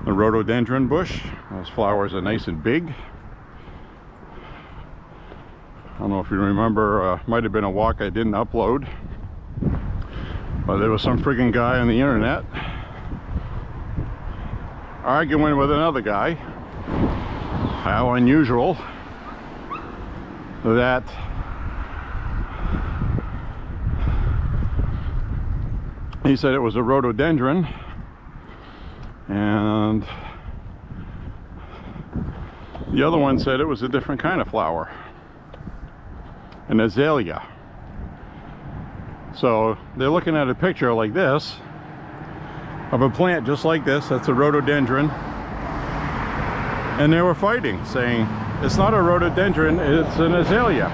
The rhododendron bush, those flowers are nice and big. I don't know if you remember, might have been a walk I didn't upload, but there was some friggin' guy on the internet arguing with another guy. How unusual that he said it was a rhododendron, and the other one said it was a different kind of flower, an azalea. So they're looking at a picture like this of a plant just like this, that's a rhododendron, and they were fighting, saying it's not a rhododendron, it's an azalea.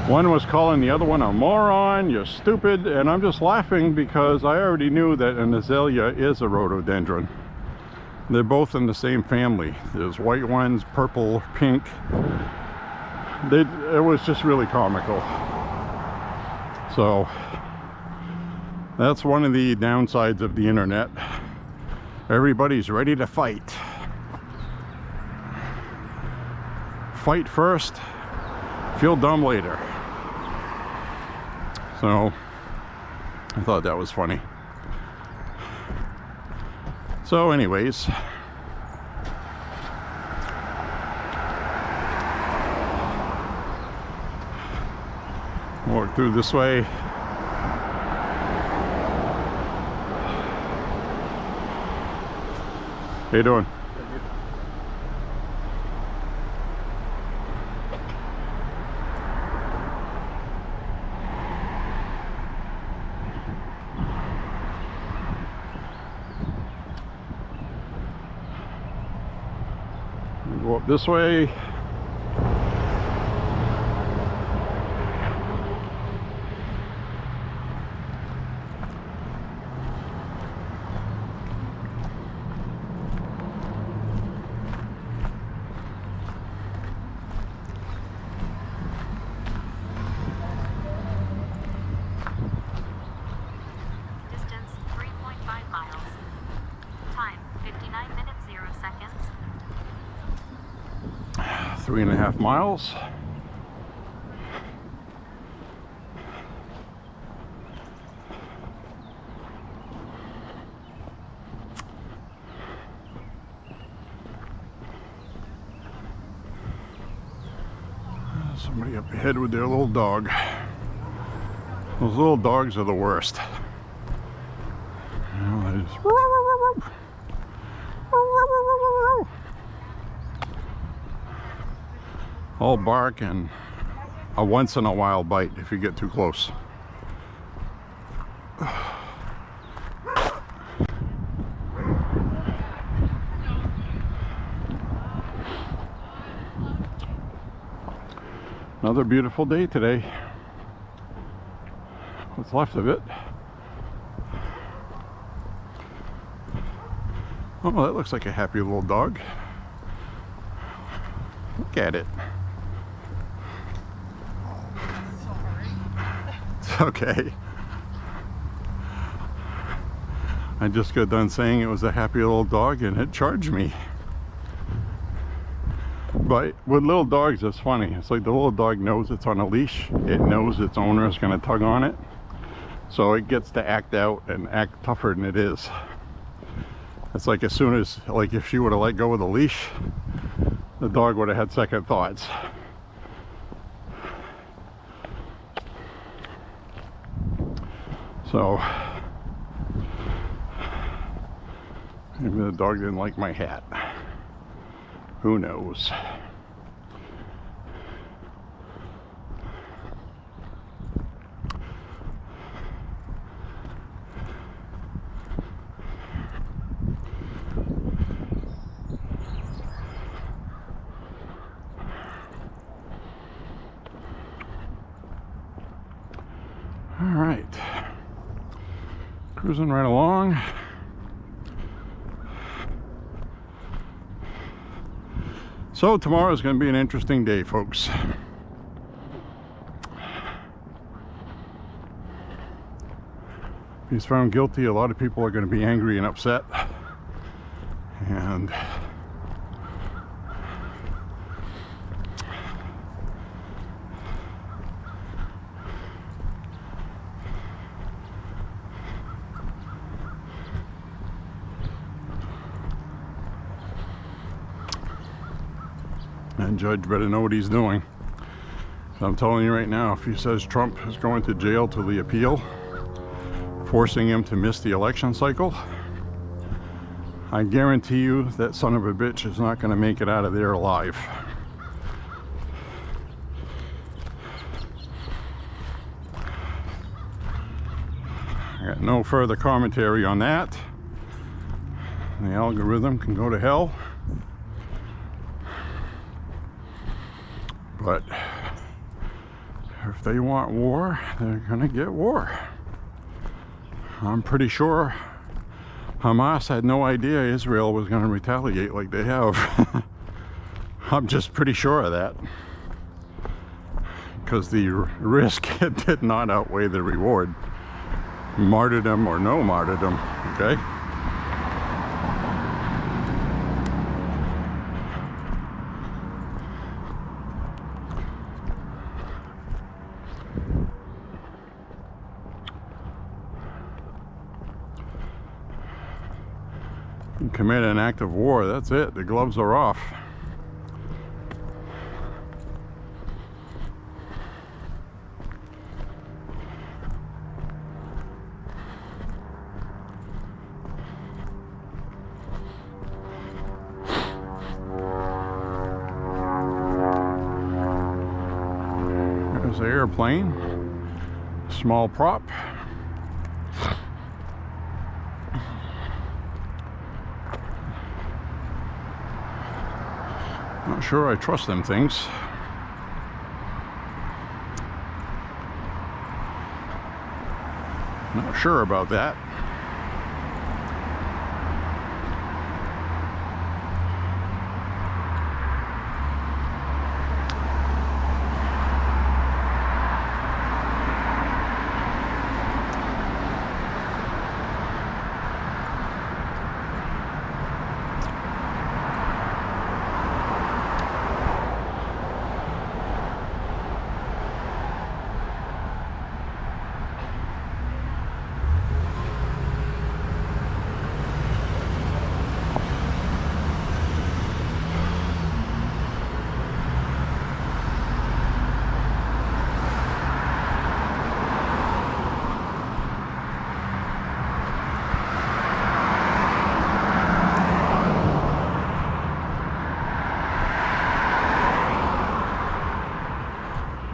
One was calling the other one a moron, you're stupid, and I'm just laughing because I already knew that an azalea is a rhododendron. They're both in the same family. There's white ones, purple, pink. It was just really comical. So that's one of the downsides of the internet. Everybody's ready to fight. Fight first, feel dumb later. So I thought that was funny. So anyways, walk through this way. How you doing? Go up this way. Distance 3.5 miles. Time 59 minutes 0 seconds. 3.5 miles. Somebody up ahead with their little dog. Those little dogs are the worst. You know, they just all bark and a once in a while bite if you get too close. Another beautiful day today. What's left of it. Oh, that looks like a happy little dog. Look at it. It's okay. I just got done saying it was a happy little dog and it charged me. But with little dogs, it's funny. It's like the little dog knows it's on a leash. It knows its owner is going to tug on it. So it gets to act out and act tougher than it is. It's like as soon as, like if she would have let go of the leash, the dog would have had second thoughts. So maybe the dog didn't like my hat. Who knows? All right, cruising right along. So tomorrow is going to be an interesting day, folks. If he's found guilty, a lot of people are going to be angry and upset. And judge better know what he's doing. So I'm telling you right now, if he says Trump is going to jail till the appeal, forcing him to miss the election cycle, I guarantee you that son of a bitch is not going to make it out of there alive. I got no further commentary on that. The algorithm can go to hell. But if they want war, they're gonna get war. I'm pretty sure Hamas had no idea Israel was gonna retaliate like they have. I'm just pretty sure of that. Because the risk did not outweigh the reward. Martyrdom or no martyrdom, okay? You commit an act of war, that's it. The gloves are off. There's the airplane. Small prop. Not sure I trust them things. Not sure about that.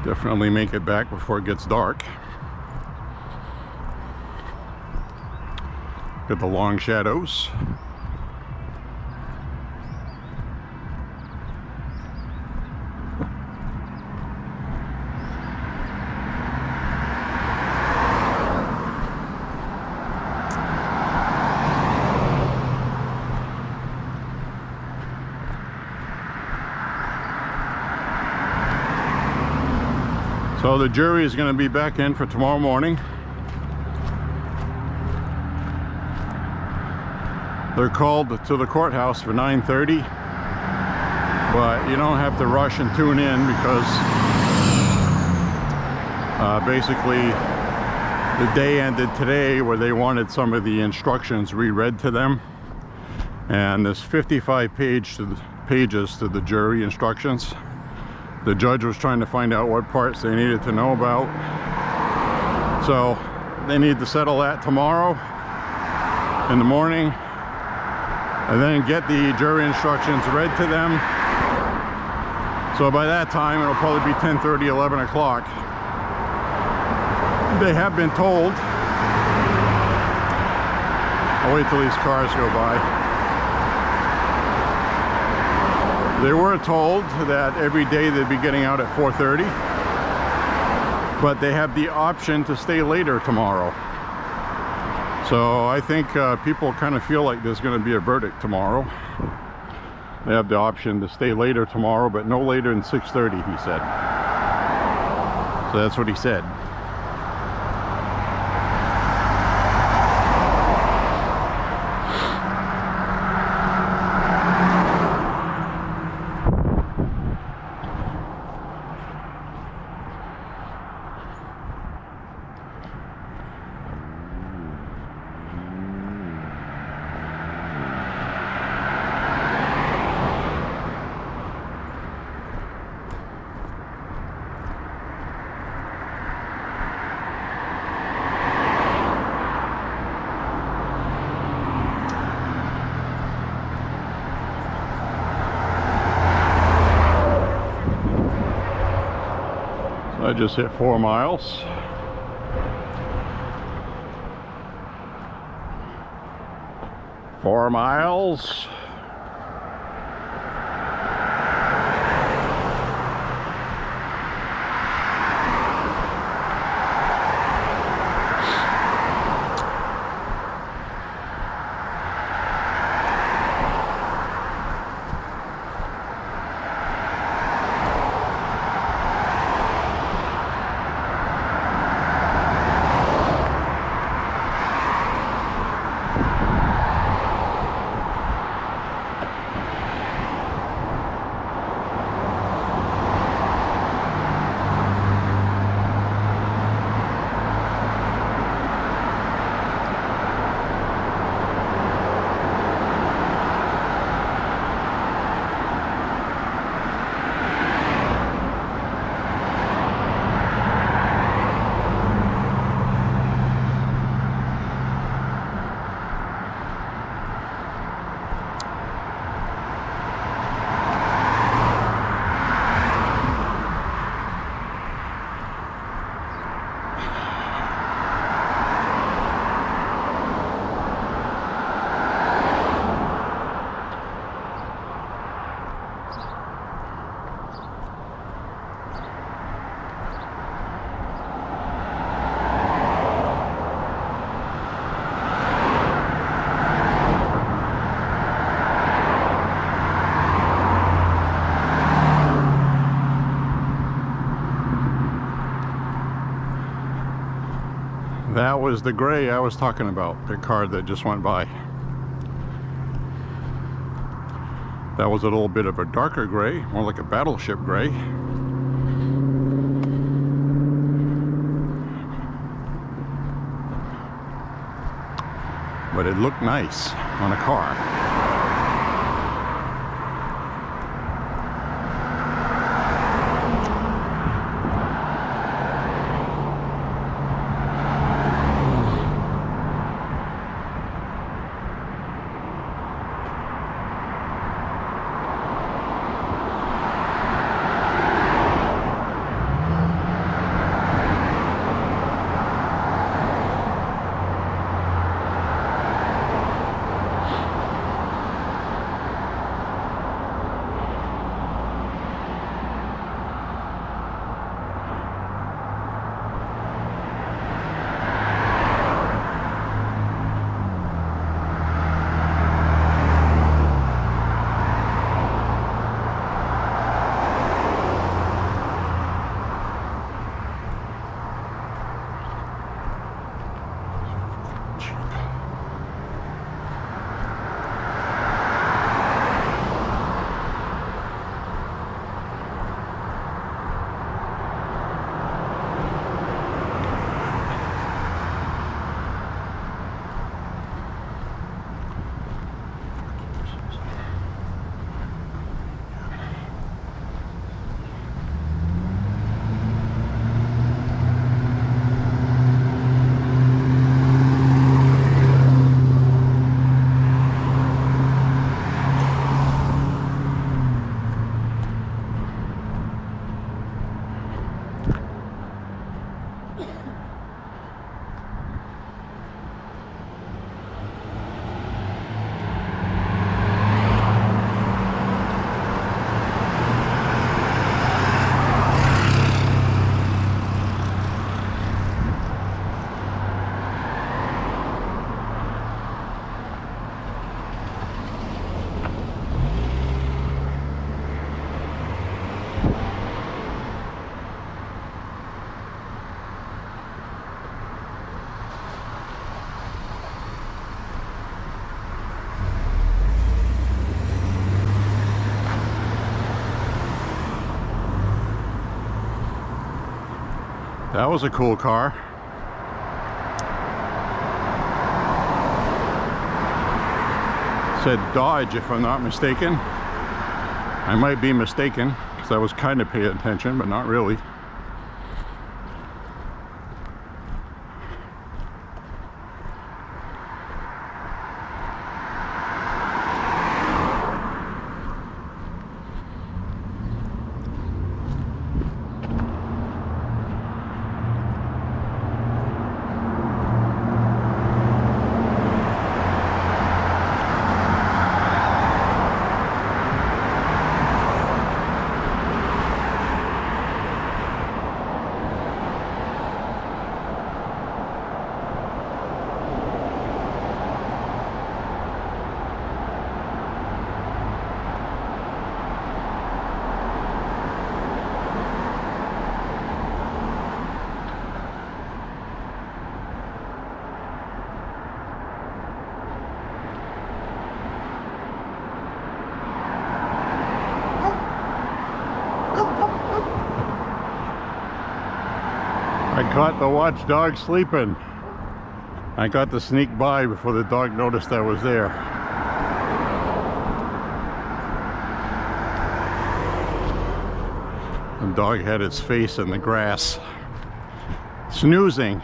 Definitely make it back before it gets dark. Got the long shadows. So the jury is going to be back in for tomorrow morning. They're called to the courthouse for 9:30, but you don't have to rush and tune in because basically the day ended today where they wanted some of the instructions reread to them, and there's 55 pages to the jury instructions. The judge was trying to find out what parts they needed to know about. So they need to settle that tomorrow in the morning and then get the jury instructions read to them. So by that time, it'll probably be 10:30, 11 o'clock. They have been told, I'll wait till these cars go by. They were told that every day they'd be getting out at 4:30, but they have the option to stay later tomorrow. So I think people kind of feel like there's going to be a verdict tomorrow. They have the option to stay later tomorrow, but no later than 6:30, he said. So that's what he said. I just hit 4 miles. Four miles. That was the gray I was talking about, the car that just went by. That was a little bit of a darker gray, more like a battleship gray. But it looked nice on a car. That was a cool car. Said Dodge, if I'm not mistaken. I might be mistaken, because I was kind of paying attention, but not really. I caught the watchdog sleeping. I got to sneak by before the dog noticed I was there. The dog had its face in the grass, snoozing.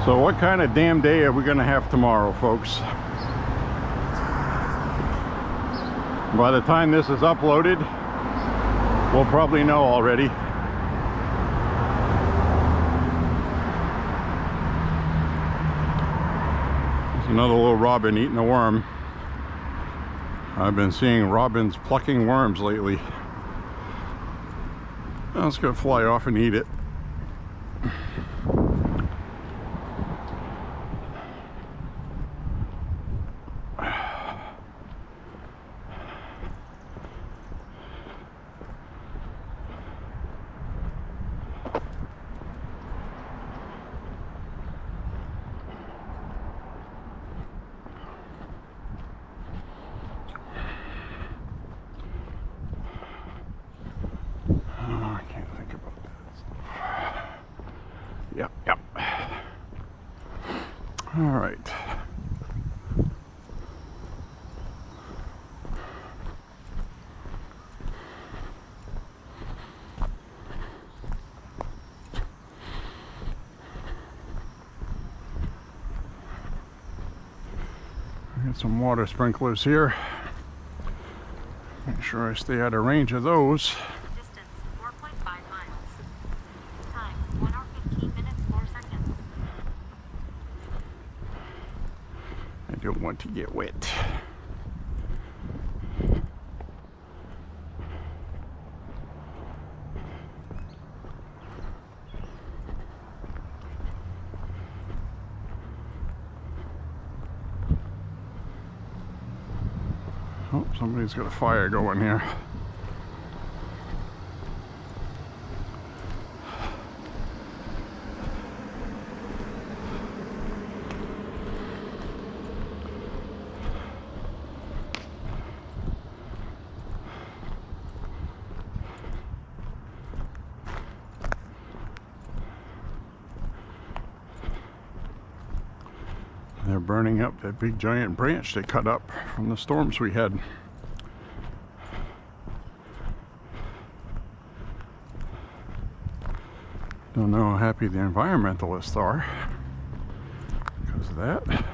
So what kind of damn day are we gonna have tomorrow, folks? By the time this is uploaded, we'll probably know already. There's another little robin eating a worm. I've been seeing robins plucking worms lately. Now it's gonna fly off and eat it. Yep. All right. I got some water sprinklers here. Make sure I stay out of range of those. Distance 4.5 miles. Time 1 hour 15 minutes 4 seconds. I don't want to get wet. Oh, somebody's got a fire going here. They're burning up that big giant branch they cut up from the storms we had. Don't know how happy the environmentalists are because of that.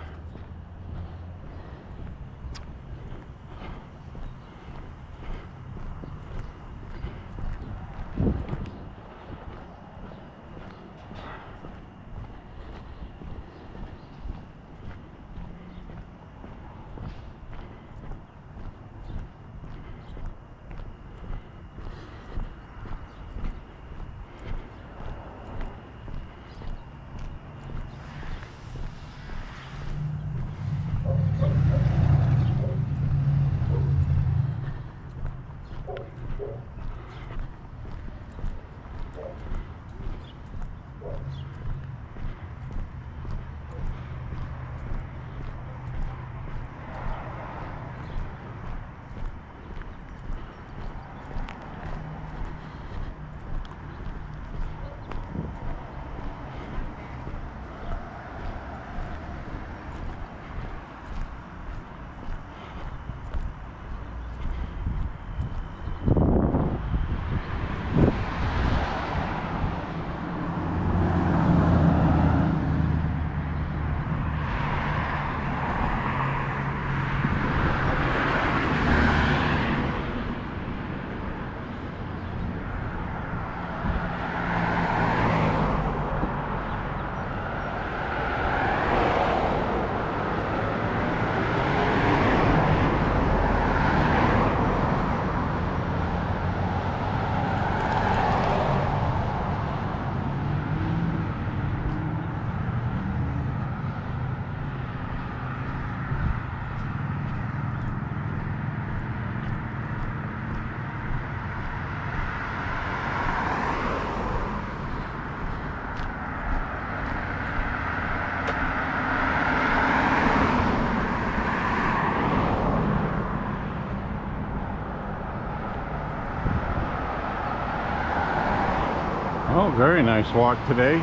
Oh, very nice walk today.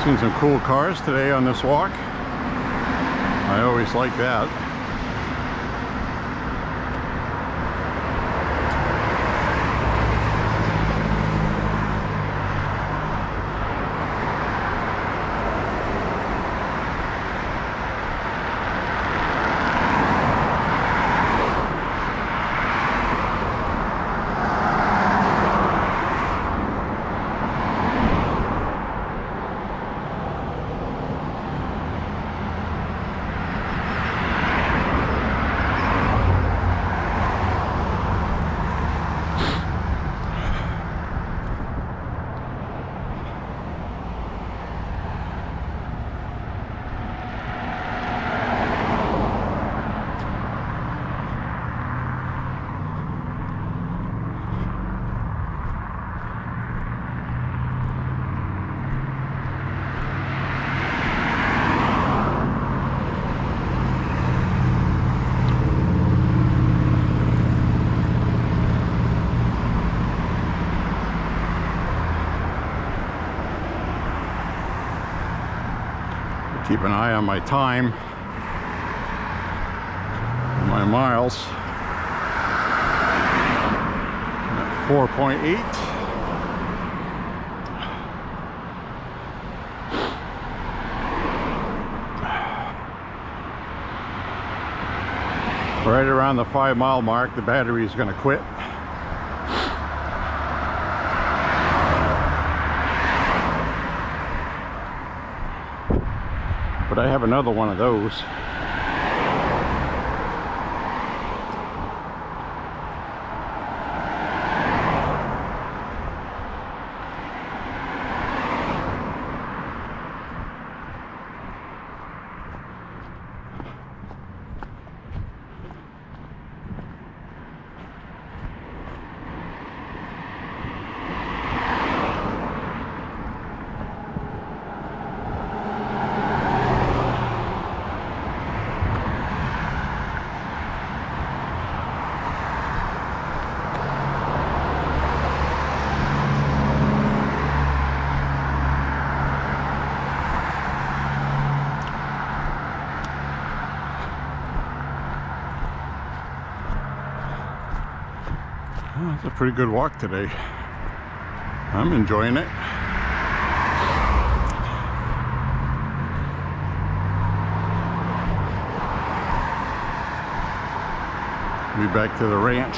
Seen some cool cars today on this walk. I always like that. Keep an eye on my time, my miles. 4.8. Right around the 5-mile mark, the battery is going to quit. But I have another one of those. Well, it's a pretty good walk today. I'm enjoying it. Be back to the ranch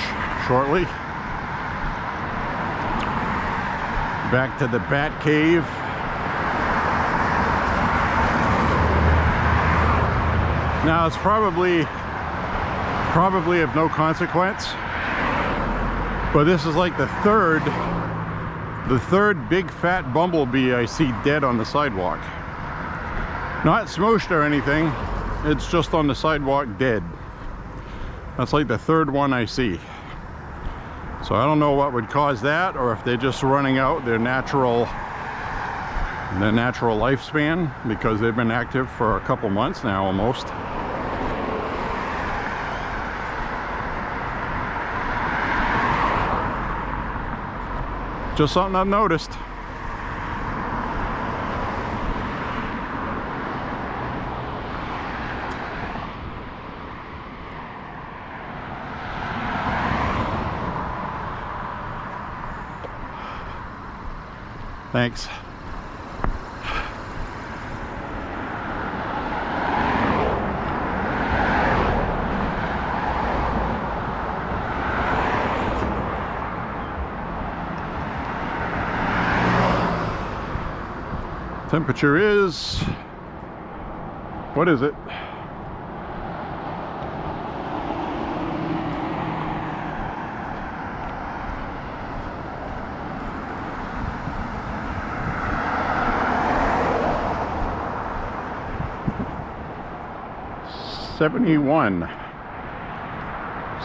shortly. Back to the bat cave. Now it's probably of no consequence, but this is like the third big fat bumblebee I see dead on the sidewalk. Not smooshed or anything, it's just on the sidewalk dead. That's like the third one I see. So I don't know what would cause that, or if they're just running out their natural lifespan, because they've been active for a couple months now almost. Just something I've noticed. Thanks. Temperature is, what is it? $71.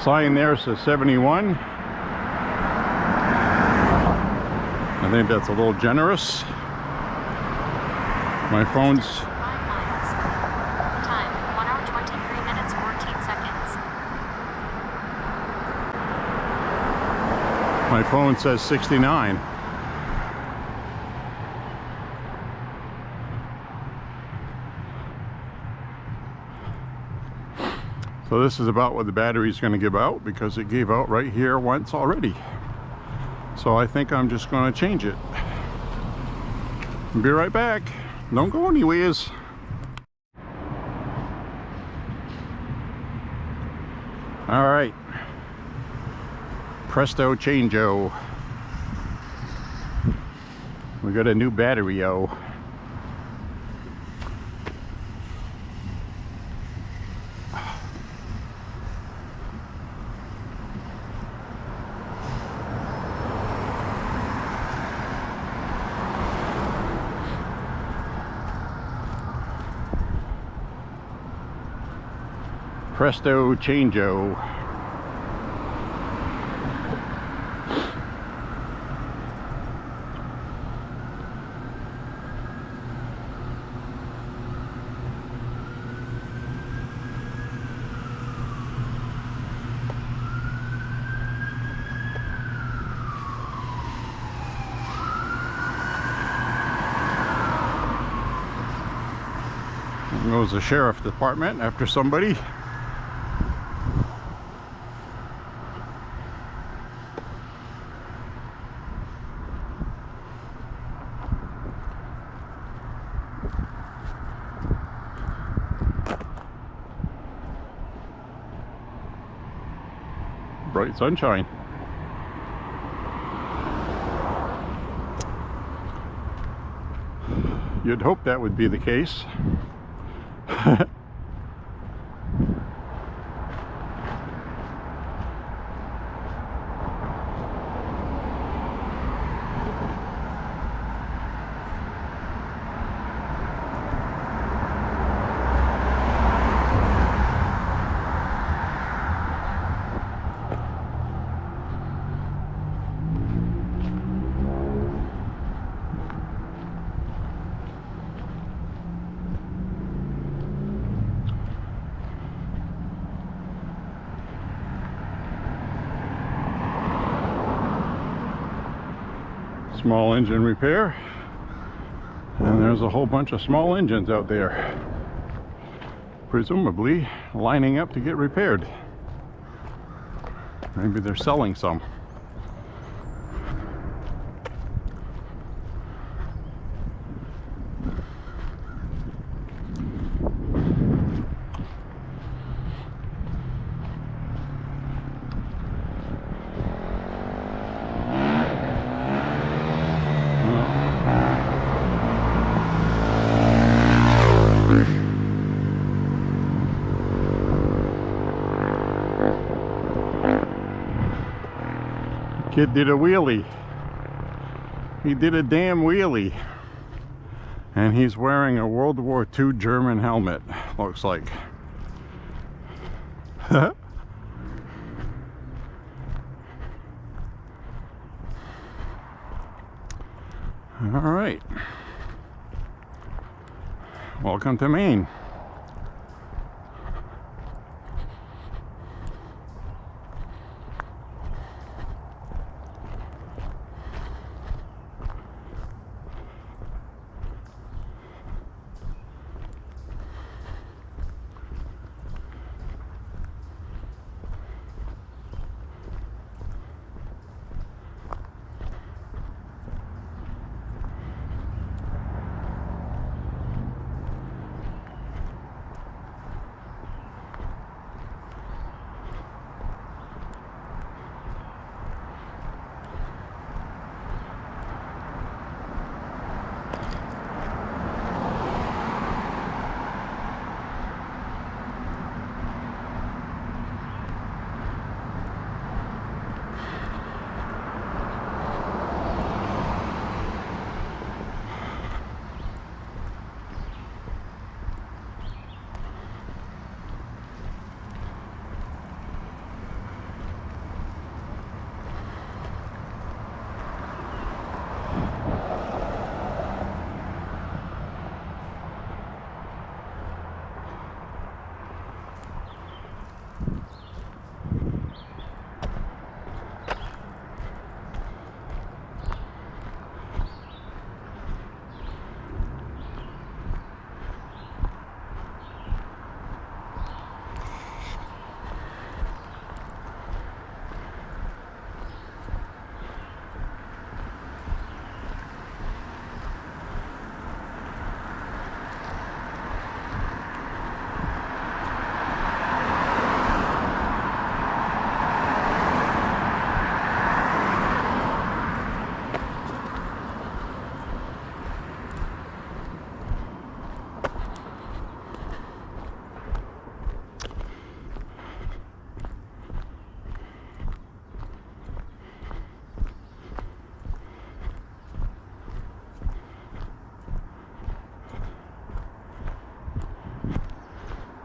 Sign there says 71. I think that's a little generous. My phone's 5 miles. Time 1 hour 23 minutes 14 seconds. My phone says 69. So this is about what the battery is going to give out, because it gave out right here once already. So I think I'm just going to change it. Be right back. Don't go anyways. All right. Presto changeo. We got a new battery-o. Presto changeo. Goes the sheriff department after somebody. Bright sunshine. You'd hope that would be the case. Small engine repair, and there's a whole bunch of small engines out there, presumably lining up to get repaired. Maybe they're selling some. Kid did a wheelie. He did a damn wheelie. And he's wearing a World War II German helmet, looks like. All right. Welcome to Maine.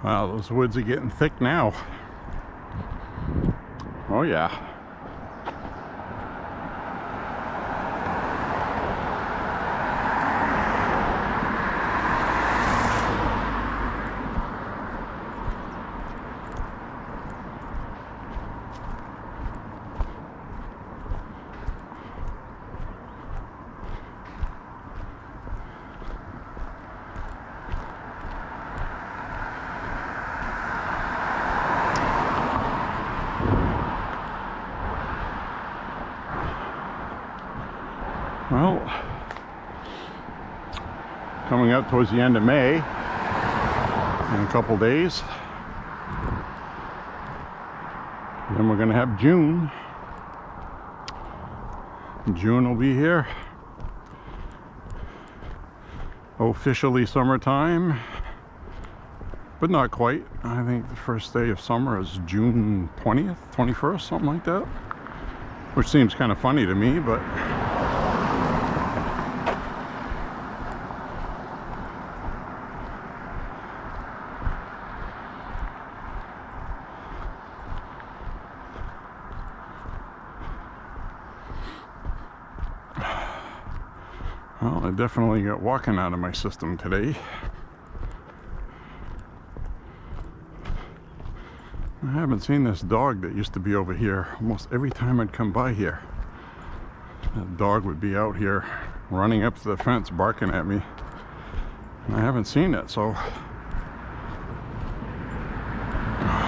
Wow, those woods are getting thick now. Oh yeah. Well, coming up towards the end of May, in a couple days, then we're going to have June. June will be here. Officially summertime, but not quite. I think the first day of summer is June 20th, 21st, something like that. Which seems kind of funny to me, but well, I definitely got walking out of my system today. I haven't seen this dog that used to be over here almost every time I'd come by here. That dog would be out here running up to the fence barking at me. And I haven't seen it, so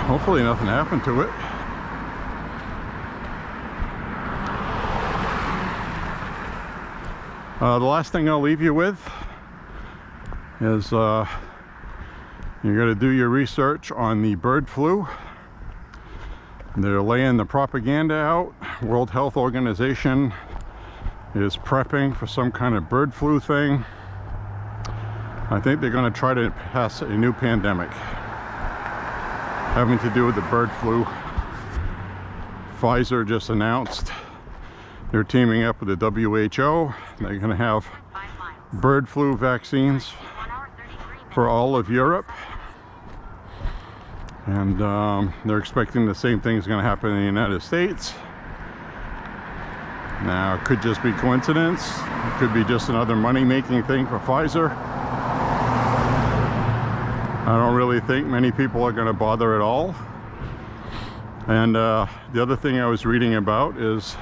hopefully nothing happened to it. The last thing I'll leave you with is you got to do your research on the bird flu. They're laying the propaganda out. World Health Organization is prepping for some kind of bird flu thing. I think they're going to try to pass a new pandemic having to do with the bird flu. Pfizer just announced they're teaming up with the WHO. They're going to have bird flu vaccines for all of Europe. And they're expecting the same thing is going to happen in the United States. Now, it could just be coincidence. It could be just another money-making thing for Pfizer. I don't really think many people are going to bother at all. And the other thing I was reading about is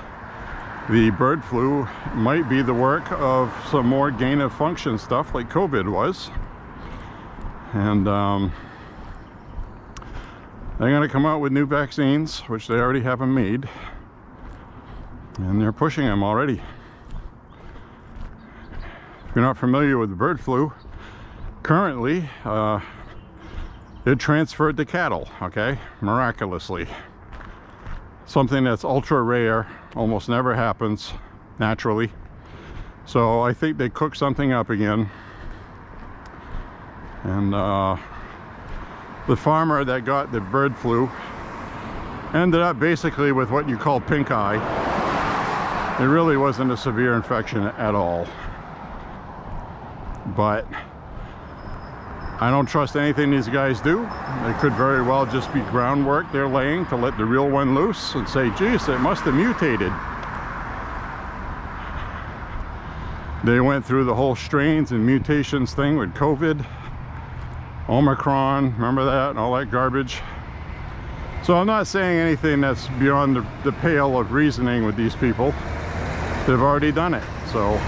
the bird flu might be the work of some more gain-of-function stuff like COVID was. And they're going to come out with new vaccines, which they already have them made. And they're pushing them already. If you're not familiar with the bird flu, currently it transferred to cattle, okay? Miraculously. Something that's ultra rare, almost never happens naturally. So I think they cooked something up again. And the farmer that got the bird flu ended up basically with what you call pink eye. It really wasn't a severe infection at all. But I don't trust anything these guys do. It could very well just be groundwork they're laying to let the real one loose and say, geez, it must have mutated. They went through the whole strains and mutations thing with COVID. Omicron, remember that, and all that garbage. So I'm not saying anything that's beyond the pale of reasoning with these people. They've already done it, so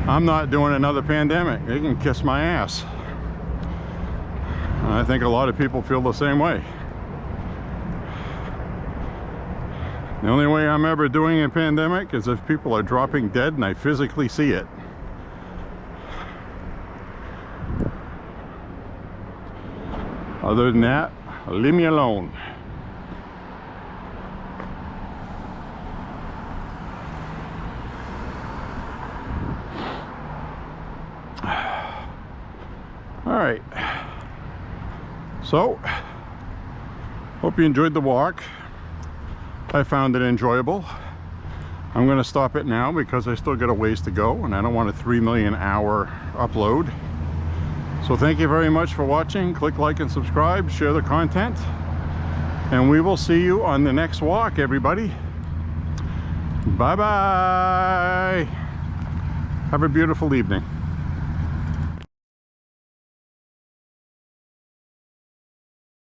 I'm not doing another pandemic. They can kiss my ass. And I think a lot of people feel the same way. The only way I'm ever doing a pandemic is if people are dropping dead and I physically see it. Other than that, leave me alone. All right. So, hope you enjoyed the walk. I found it enjoyable. I'm going to stop it now because I still got a ways to go and I don't want a 3 million hour upload. So thank you very much for watching. Click like and subscribe, share the content, and we will see you on the next walk, everybody. Bye bye. Have a beautiful evening.